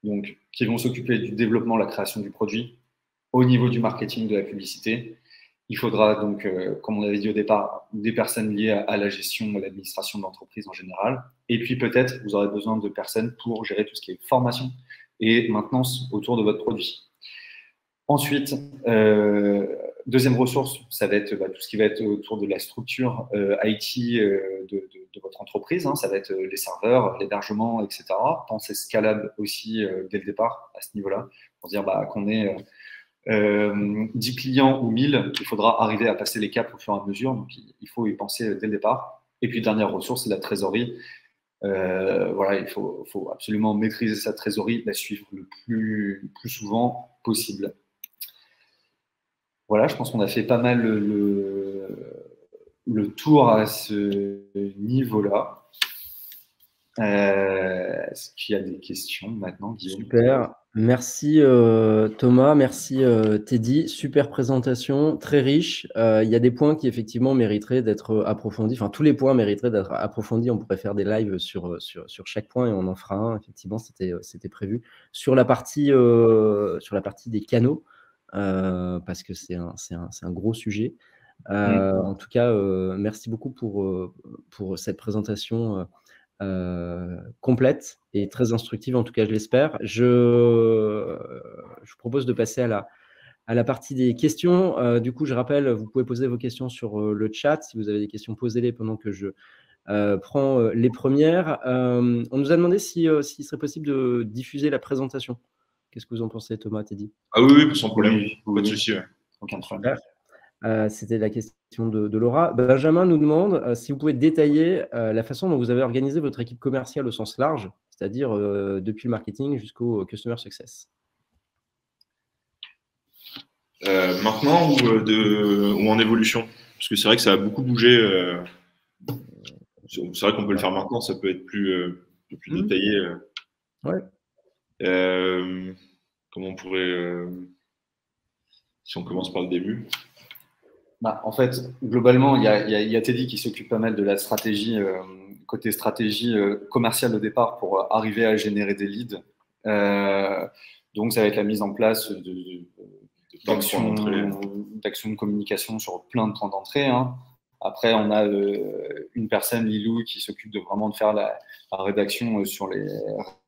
donc, qui vont s'occuper du développement, la création du produit. Au niveau du marketing, de la publicité, il faudra donc, comme on avait dit au départ, des personnes liées à la gestion, à l'administration de l'entreprise en général. Et puis peut-être, vous aurez besoin de personnes pour gérer tout ce qui est formation et maintenance autour de votre produit. Ensuite, deuxième ressource, ça va être tout ce qui va être autour de la structure IT de votre entreprise, hein. Ça va être les serveurs, l'hébergement, etc. Pensez scalable aussi dès le départ à ce niveau-là, pour dire qu'on est 10 clients ou 1000, il faudra arriver à passer les caps au fur et à mesure, donc il faut y penser dès le départ. Et puis, dernière ressource, c'est la trésorerie. Il faut absolument maîtriser sa trésorerie, la suivre le plus souvent possible. Voilà, je pense qu'on a fait pas mal le tour à ce niveau-là. Est-ce qu'il y a des questions maintenant, Guillaume? Super. Merci Thomas, merci Teddy. Super présentation, très riche. Il y a des points qui effectivement mériteraient d'être approfondis. Enfin, tous les points mériteraient d'être approfondis. On pourrait faire des lives sur chaque point et on en fera un. Effectivement, c'était prévu. Sur la partie des canaux, parce que c'est un gros sujet. En tout cas, merci beaucoup pour cette présentation complète et très instructive, en tout cas je l'espère. Je vous propose de passer à la partie des questions. Du coup, je rappelle, vous pouvez poser vos questions sur le chat. Si vous avez des questions, posez-les pendant que je prends les premières. On nous a demandé s'il serait possible de diffuser la présentation. Qu'est-ce que vous en pensez, Thomas, Teddy? Ah oui, sans problème, pas de souci. Aucun problème. C'était la question de Laura. Benjamin nous demande si vous pouvez détailler la façon dont vous avez organisé votre équipe commerciale au sens large, c'est-à-dire depuis le marketing jusqu'au customer success. Maintenant ou en évolution? Parce que c'est vrai que ça a beaucoup bougé. C'est vrai qu'on peut le faire maintenant, ça peut être plus détaillé. Ouais. Comment on pourrait… si on commence par le début. En fait, globalement, il y a Teddy qui s'occupe pas mal de la stratégie, côté stratégie commerciale au départ pour arriver à générer des leads. Donc, ça va être la mise en place d'actions de communication sur plein de points d'entrée, hein. Après, on a une personne, Lilou, qui s'occupe de vraiment de faire la rédaction sur les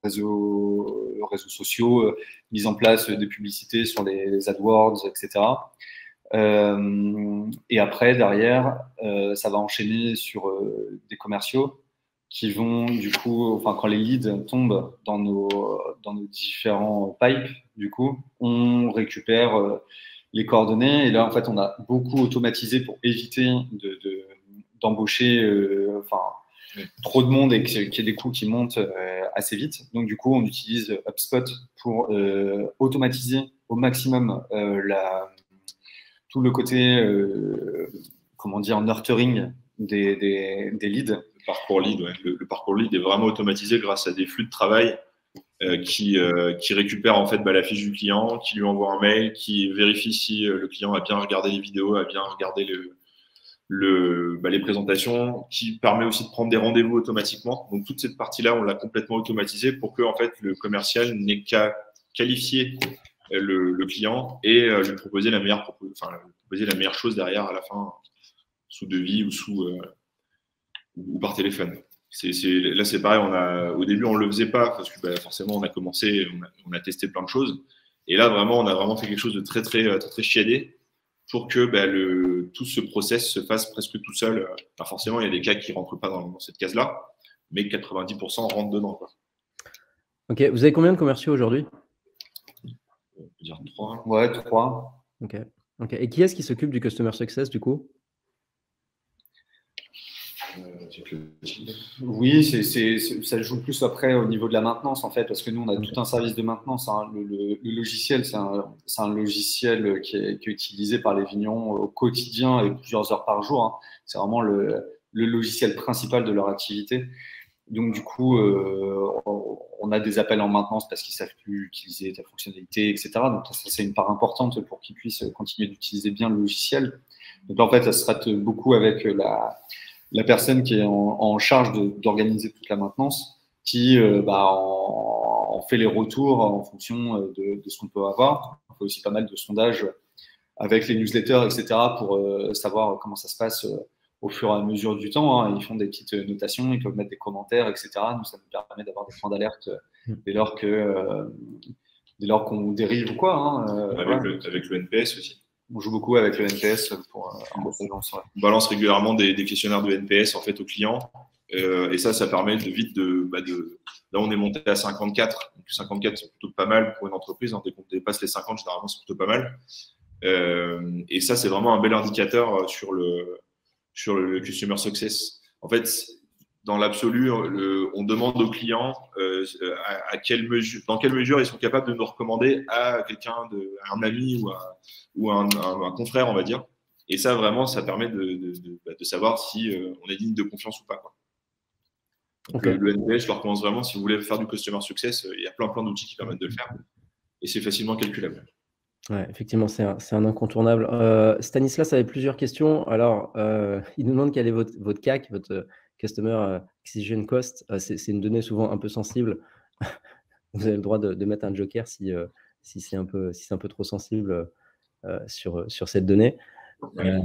réseaux sociaux, mise en place des publicités sur les AdWords, etc. Et après, derrière, ça va enchaîner sur des commerciaux qui vont, du coup, enfin, quand les leads tombent dans nos différents pipes, du coup, on récupère les coordonnées. Et là, en fait, on a beaucoup automatisé pour éviter d'embaucher enfin, trop de monde et qu'il y ait des coûts qui montent assez vite. Donc, du coup, on utilise HubSpot pour automatiser au maximum tout le côté, comment dire, nurturing des leads. Le parcours lead, ouais. Le parcours lead est vraiment automatisé grâce à des flux de travail qui récupèrent en fait la fiche du client, qui lui envoie un mail, qui vérifie si le client a bien regardé les vidéos, a bien regardé les présentations, qui permet aussi de prendre des rendez-vous automatiquement. Donc toute cette partie-là, on l'a complètement automatisée pour que en fait le commercial n'ait qu'à qualifier le client et lui proposer la meilleure chose derrière à la fin, sous devis ou par téléphone. Là, c'est pareil. Au début, on ne le faisait pas parce que forcément, on a commencé, on a testé plein de choses. Et là, vraiment, on a vraiment fait quelque chose de très, très, très, très chiadé pour que tout ce process se fasse presque tout seul. Forcément, il y a des cas qui ne rentrent pas dans cette case-là, mais 90% rentrent dedans, quoi. Ok, vous avez combien de commerciaux aujourd'hui? On peut dire 3. Ouais, 3. Ok. Et qui est-ce qui s'occupe du Customer Success, du coup? Oui, ça joue plus après au niveau de la maintenance, en fait, parce que nous, on a tout un service de maintenance, hein. Le logiciel, c'est un logiciel qui est utilisé par les vignerons au quotidien et plusieurs heures par jour, hein. C'est vraiment le logiciel principal de leur activité. Donc, du coup, on a des appels en maintenance parce qu'ils ne savent plus utiliser ta fonctionnalité, etc. Donc, ça, c'est une part importante pour qu'ils puissent continuer d'utiliser bien le logiciel. Donc, là, en fait, ça se traite beaucoup avec la personne qui est en charge d'organiser toute la maintenance, qui en fait les retours en fonction de ce qu'on peut avoir. On fait aussi pas mal de sondages avec les newsletters, etc., pour savoir comment ça se passe au fur et à mesure du temps, hein. Ils font des petites notations, ils peuvent mettre des commentaires, etc. Nous, ça nous permet d'avoir des points d'alerte dès lors qu'on dérive ou quoi, hein. Avec le NPS aussi. On joue beaucoup avec le NPS pour on balance régulièrement des questionnaires de NPS en fait aux clients et ça permet là on est monté à 54, donc 54 c'est plutôt pas mal pour une entreprise, hein. Dès qu'on dépasse les 50 généralement c'est plutôt pas mal et ça c'est vraiment un bel indicateur sur le customer success. En fait, dans l'absolu, on demande aux clients dans quelle mesure ils sont capables de nous recommander à quelqu'un, à un ami ou à un confrère, on va dire. Et ça, vraiment, ça permet de savoir si on est digne de confiance ou pas, quoi. Donc, okay. Le NPS, je le recommence vraiment. Si vous voulez faire du customer success, il y a plein d'outils qui permettent de le faire. Et c'est facilement calculable. Ouais, effectivement, c'est un incontournable. Stanislas avait plusieurs questions. Alors, il nous demande quel est votre CAC, votre Customer Acquisition Cost. C'est une donnée souvent un peu sensible. Vous avez le droit de mettre un joker si c'est un peu trop sensible sur cette donnée. Ouais.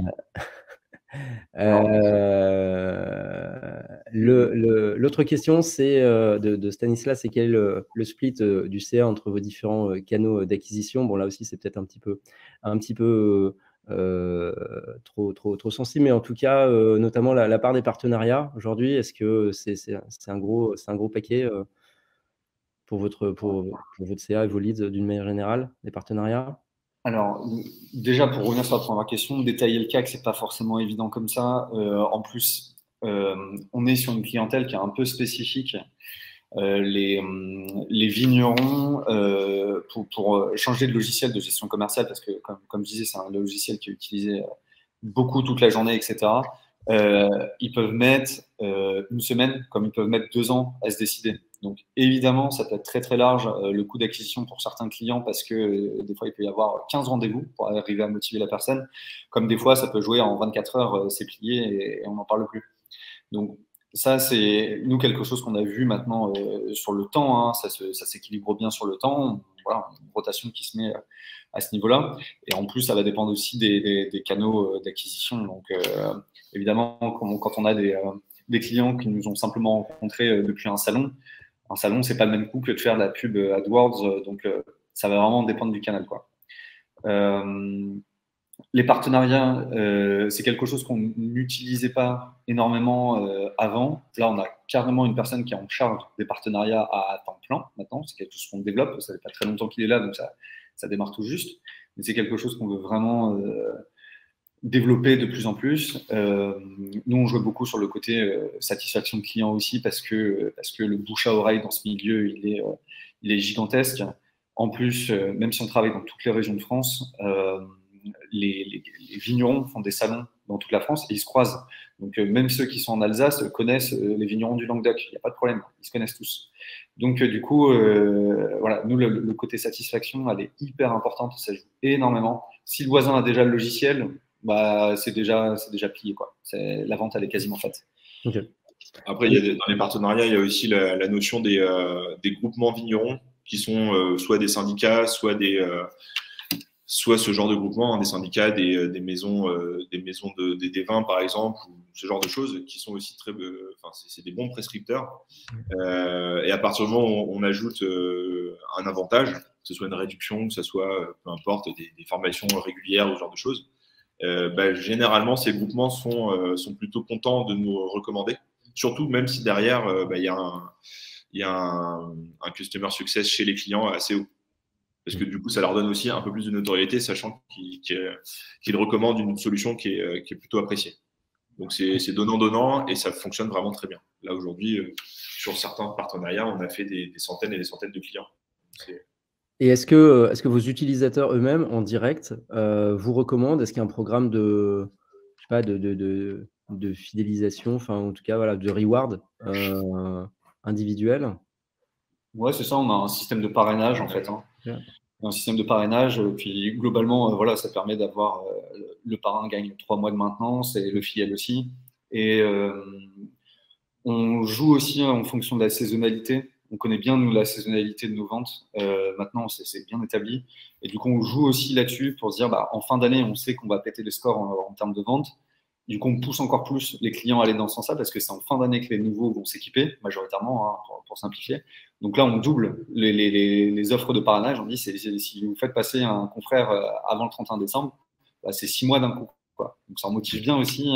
L'autre question, c'est de Stanislas, c'est quel est le split du CA entre vos différents canaux d'acquisition. Bon, là aussi, c'est peut-être un petit peu trop sensible, mais en tout cas, notamment la part des partenariats aujourd'hui, est-ce que c'est un gros paquet pour votre CA et vos leads d'une manière générale, des partenariats? Alors, déjà, pour revenir sur la première question, détailler le CAC, c'est pas forcément évident comme ça. En plus, on est sur une clientèle qui est un peu spécifique. Les vignerons, pour changer de logiciel de gestion commerciale, parce que, comme je disais, c'est un logiciel qui est utilisé beaucoup toute la journée, etc., ils peuvent mettre une semaine, comme ils peuvent mettre 2 ans à se décider. Donc, évidemment, ça peut être très, très large le coût d'acquisition pour certains clients parce que des fois, il peut y avoir 15 rendez-vous pour arriver à motiver la personne. Comme des fois, ça peut jouer en 24 heures, c'est plié et on n'en parle plus. Donc, ça, c'est nous quelque chose qu'on a vu maintenant sur le temps, hein. Ça s'équilibre bien sur le temps. Voilà, une rotation qui se met à ce niveau-là. Et en plus, ça va dépendre aussi des canaux d'acquisition. Donc, évidemment, quand on a des clients qui nous ont simplement rencontrés depuis un salon, c'est pas le même coût que de faire de la pub AdWords. Donc, ça va vraiment dépendre du canal, quoi. Les partenariats, c'est quelque chose qu'on n'utilisait pas énormément avant. Là, on a carrément une personne qui est en charge des partenariats à temps plein maintenant. C'est quelque chose qu'on développe. Ça fait pas très longtemps qu'il est là, donc ça démarre tout juste. Mais c'est quelque chose qu'on veut vraiment développer de plus en plus. Nous, on joue beaucoup sur le côté satisfaction de client aussi parce que le bouche à oreille dans ce milieu, il est gigantesque. En plus, même si on travaille dans toutes les régions de France, les vignerons font des salons dans toute la France et ils se croisent. Donc, même ceux qui sont en Alsace connaissent les vignerons du Languedoc. Il n'y a pas de problème, ils se connaissent tous. Donc, du coup, voilà, nous, le côté satisfaction, elle est hyper importante, ça joue énormément. Si le voisin a déjà le logiciel, bah, c'est déjà plié, quoi. La vente, elle est quasiment faite. Okay. Après, dans les partenariats, il y a aussi la notion des groupements vignerons qui sont soit des syndicats, soit ce genre de groupement, des syndicats, des maisons des vins, par exemple, ou ce genre de choses qui sont aussi c'est des bons prescripteurs. Et à partir du moment où on ajoute un avantage, que ce soit une réduction, que ce soit, peu importe, des formations régulières ou ce genre de choses, généralement, ces groupements sont plutôt contents de nous recommander. Surtout, même si derrière, il y a un customer success chez les clients assez haut. Parce que du coup, ça leur donne aussi un peu plus de notoriété, sachant qu'ils recommandent une solution qui est plutôt appréciée. Donc, c'est donnant-donnant et ça fonctionne vraiment très bien. Là, aujourd'hui, sur certains partenariats, on a fait des centaines et des centaines de clients. Et est-ce que vos utilisateurs eux-mêmes, en direct, vous recommandent? Est-ce qu'il y a un programme de, je sais pas, de fidélisation, enfin, en tout cas, voilà, de reward individuel? Ouais, c'est ça. On a un système de parrainage, en fait. Hein. Yeah. Un système de parrainage. Puis, globalement, voilà, ça permet d'avoir le parrain gagne 3 mois de maintenance et le filleul aussi. Et on joue aussi en fonction de la saisonnalité. On connaît bien, nous, la saisonnalité de nos ventes. Maintenant, c'est bien établi. Et du coup, on joue aussi là-dessus pour se dire, bah, en fin d'année, on sait qu'on va péter les scores en termes de vente. Du coup, on pousse encore plus les clients à aller dans ce sens-là parce que c'est en fin d'année que les nouveaux vont s'équiper, majoritairement, hein, pour simplifier. Donc là, on double les offres de parrainage. On dit, si vous faites passer un confrère avant le 31 décembre, bah, c'est 6 mois d'un coup, quoi. Donc ça en motive bien aussi.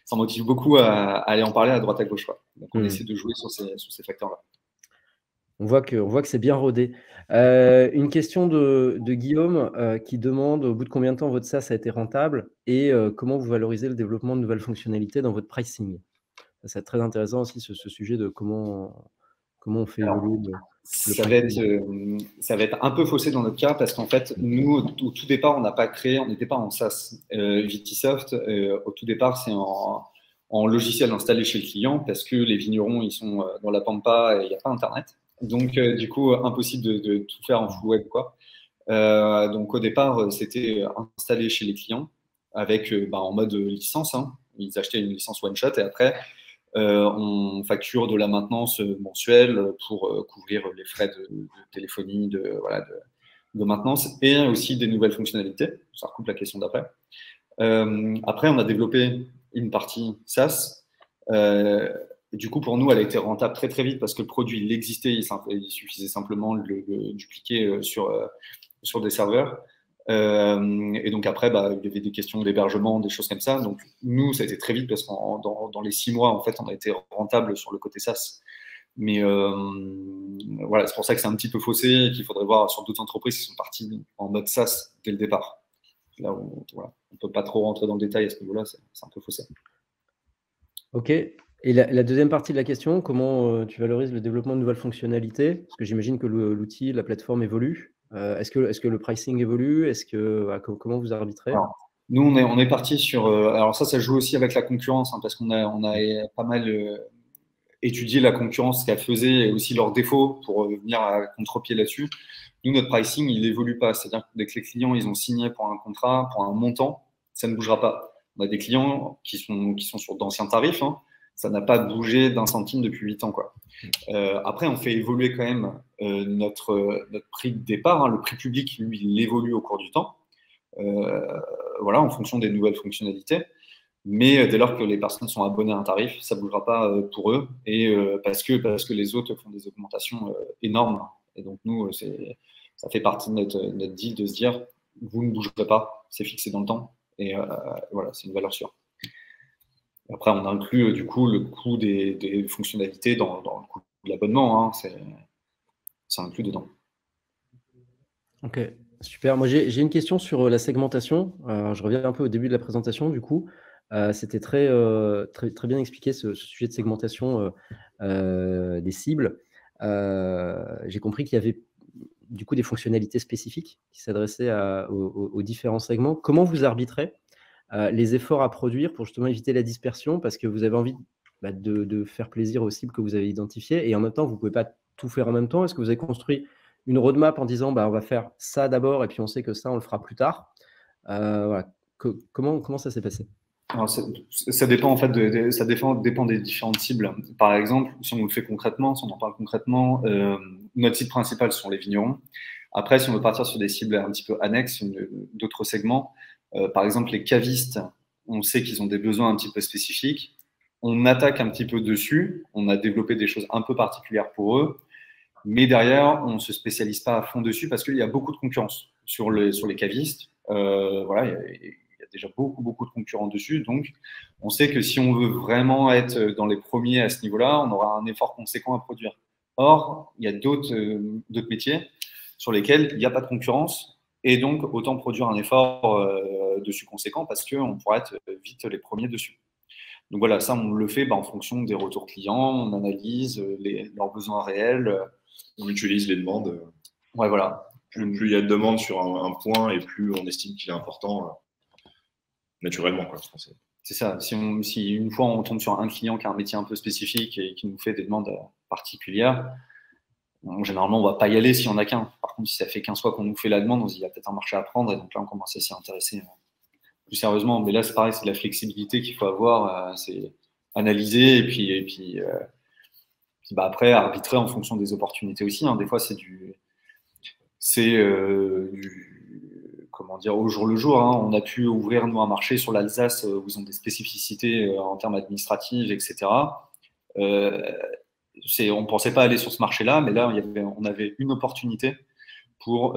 Ça motive beaucoup à aller en parler à droite à gauche, quoi. Donc on essaie de jouer sur ces facteurs-là. On voit que c'est bien rodé. Une question de Guillaume qui demande au bout de combien de temps votre SaaS a été rentable et comment vous valorisez le développement de nouvelles fonctionnalités dans votre pricing. Ça va être très intéressant aussi ce sujet de comment on fait évoluer ça va être un peu faussé dans notre cas parce qu'en fait, nous, au tout départ, on n'était pas en SaaS. Vitisoft, au tout départ, c'est en logiciel installé chez le client parce que les vignerons, ils sont dans la pampa et il n'y a pas Internet. Donc, du coup, impossible de tout faire en full web, quoi. Donc, au départ, c'était installé chez les clients avec en mode licence. Hein. Ils achetaient une licence one shot et après, on facture de la maintenance mensuelle pour couvrir les frais de téléphonie, de maintenance et aussi des nouvelles fonctionnalités. Ça recoupe la question d'après. Après, on a développé une partie SaaS. Et du coup, pour nous, elle a été rentable très très vite parce que le produit, il existait, il suffisait simplement de le dupliquer sur des serveurs. Et donc après, il y avait des questions d'hébergement, des choses comme ça. Donc nous, ça a été très vite parce que dans les 6 mois, en fait, on a été rentable sur le côté SaaS. Mais voilà, c'est pour ça que c'est un petit peu faussé et qu'il faudrait voir sur d'autres entreprises qui sont parties en mode SaaS dès le départ. Là, on ne peut pas trop rentrer dans le détail à ce niveau-là, c'est un peu faussé. Ok. Et la deuxième partie de la question, comment tu valorises le développement de nouvelles fonctionnalités? Parce que j'imagine que l'outil, la plateforme évolue. Est-ce que le pricing évolue? Comment vous arbitrez? Alors, nous, on est parti sur… alors ça joue aussi avec la concurrence, hein, parce qu'on a pas mal étudié la concurrence, ce qu'elle faisait, et aussi leurs défauts pour venir à contre-pied là-dessus. Nous, notre pricing, il évolue pas. C'est-à-dire que dès que les clients ils ont signé pour un contrat, pour un montant, ça ne bougera pas. On a des clients qui sont sur d'anciens tarifs, hein. Ça n'a pas bougé d'un centime depuis 8 ans, quoi. Après, on fait évoluer quand même notre prix de départ. Hein. Le prix public, lui, il évolue au cours du temps, voilà, en fonction des nouvelles fonctionnalités. Mais dès lors que les personnes sont abonnées à un tarif, ça ne bougera pas pour eux, et parce que les autres font des augmentations énormes. Et donc, nous, ça fait partie de notre deal de se dire, vous ne bougerez pas. c'est fixé dans le temps. Et voilà, c'est une valeur sûre. Après, on inclut du coup le coût des fonctionnalités dans le coût de l'abonnement. Hein, c'est inclus dedans. Ok, super. Moi, j'ai une question sur la segmentation. Je reviens un peu au début de la présentation, du coup. C'était très bien expliqué ce sujet de segmentation des cibles. J'ai compris qu'il y avait du coup des fonctionnalités spécifiques qui s'adressaient aux différents segments. Comment vous arbitrez les efforts à produire pour justement éviter la dispersion, parce que vous avez envie de faire plaisir aux cibles que vous avez identifiées, et en même temps, vous ne pouvez pas tout faire en même temps. Est-ce que vous avez construit une roadmap en disant on va faire ça d'abord, et puis on sait que ça, on le fera plus tard? Voilà. Comment ça s'est passé? Alors, ça dépend en fait ça dépend des différentes cibles. Par exemple, si on le fait concrètement, si on en parle concrètement, notre cible principale sont les vignerons. Après, si on veut partir sur des cibles un petit peu annexes, d'autres segments, par exemple les cavistes, on sait qu'ils ont des besoins un petit peu spécifiques. On attaque un petit peu dessus. On a développé des choses un peu particulières pour eux, mais derrière, on ne se spécialise pas à fond dessus parce qu'il y a beaucoup de concurrence sur les cavistes. Voilà, il y a déjà beaucoup de concurrents dessus. Donc, on sait que si on veut vraiment être dans les premiers à ce niveau-là, on aura un effort conséquent à produire. Or, il y a d'autres métiers sur lesquels il n'y a pas de concurrence. Et donc, autant produire un effort dessus conséquent parce qu'on pourra être vite les premiers dessus. Donc voilà, ça, on le fait en fonction des retours clients, on analyse leurs besoins réels. On utilise les demandes. Ouais, voilà. Plus il y a de demandes sur un point et plus on estime qu'il est important, naturellement, quoi. C'est ça. Si une fois on tombe sur un client qui a un métier un peu spécifique et qui nous fait des demandes particulières, généralement, on ne va pas y aller s'il n'y en a qu'un. Par contre, si ça fait 15 fois qu'on nous fait la demande, on se dit qu'il y a peut-être un marché à prendre, et donc là, on commence à s'y intéresser plus sérieusement. Mais là, c'est pareil, c'est de la flexibilité qu'il faut avoir, c'est analyser et puis après, arbitrer en fonction des opportunités aussi. Hein. Des fois, c'est comment dire, au jour le jour. Hein. On a pu ouvrir, nous, un marché sur l'Alsace où ils ont des spécificités en termes administratifs, etc. On ne pensait pas aller sur ce marché-là, mais là, on avait une opportunité pour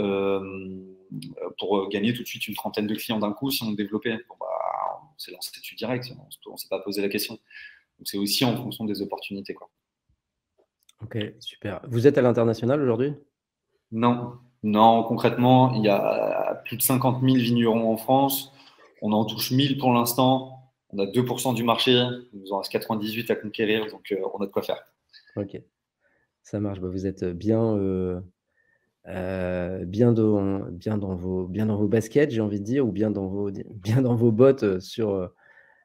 gagner tout de suite une trentaine de clients d'un coup si on développait. Bon, on s'est lancé dessus direct, on ne s'est pas posé la question. Donc, c'est aussi en fonction des opportunités, quoi. Ok, super. Vous êtes à l'international aujourd'hui? Non, concrètement, il y a plus de 50 000 vignerons en France. On en touche 1000 pour l'instant. On a 2% du marché. Il nous en reste 98 à conquérir, donc on a de quoi faire. Ok, ça marche. Vous êtes bien dans vos baskets, j'ai envie de dire, ou bien dans vos bottes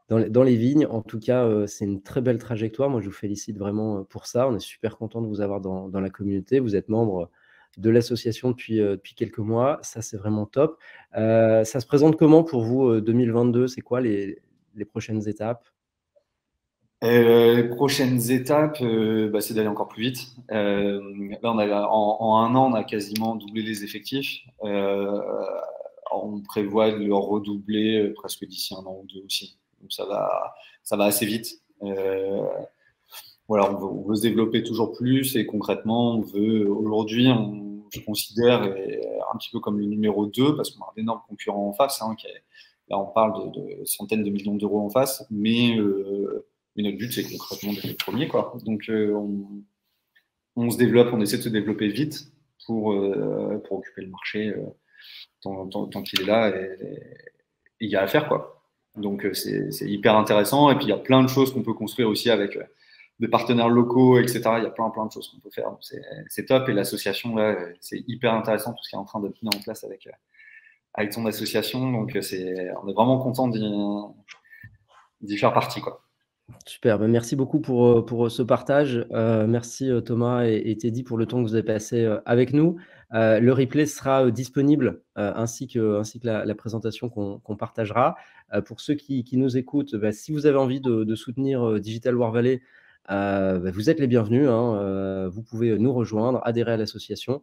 dans les vignes. En tout cas, c'est une très belle trajectoire. Moi, je vous félicite vraiment pour ça. On est super content de vous avoir dans la communauté. Vous êtes membre de l'association depuis quelques mois. Ça, c'est vraiment top. Ça se présente comment pour vous 2022? C'est quoi les prochaines étapes? Les prochaines étapes, c'est d'aller encore plus vite. Là, en un an, on a quasiment doublé les effectifs. On prévoit de le redoubler presque d'ici un an ou deux aussi. Donc ça va assez vite. Voilà, on veut se développer toujours plus et concrètement, aujourd'hui, je considère un petit peu comme le numéro 2 parce qu'on a un énorme concurrent en face. Hein, là, on parle de centaines de millions d'euros en face, mais notre but, c'est concrètement d'être le premier, quoi. Donc, on se développe, on essaie de se développer vite pour occuper le marché tant qu'il est là et il y a à faire, quoi. Donc, c'est hyper intéressant. Et puis, il y a plein de choses qu'on peut construire aussi avec des partenaires locaux, etc. Il y a plein de choses qu'on peut faire. C'est top. Et l'association, là, c'est hyper intéressant tout ce qui est en train d'être mis en place avec ton association. Donc, on est vraiment content d'y faire partie, quoi. Super, merci beaucoup pour ce partage. Merci Thomas et Teddy pour le temps que vous avez passé avec nous. Le replay sera disponible ainsi que la présentation qu'on partagera. Pour ceux qui nous écoutent, si vous avez envie de soutenir Digital Loire Vallée, vous êtes les bienvenus. Hein. Vous pouvez nous rejoindre, adhérer à l'association.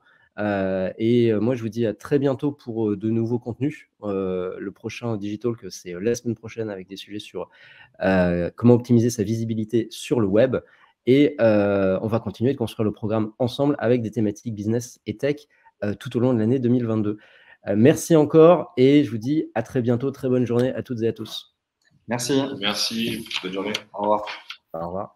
Et moi, je vous dis à très bientôt pour de nouveaux contenus. Le prochain Digitalk, c'est la semaine prochaine avec des sujets sur comment optimiser sa visibilité sur le web. Et on va continuer de construire le programme ensemble avec des thématiques business et tech tout au long de l'année 2022. Merci encore et je vous dis à très bientôt. Très bonne journée à toutes et à tous. Merci. Merci. Bonne journée. Au revoir. Au revoir.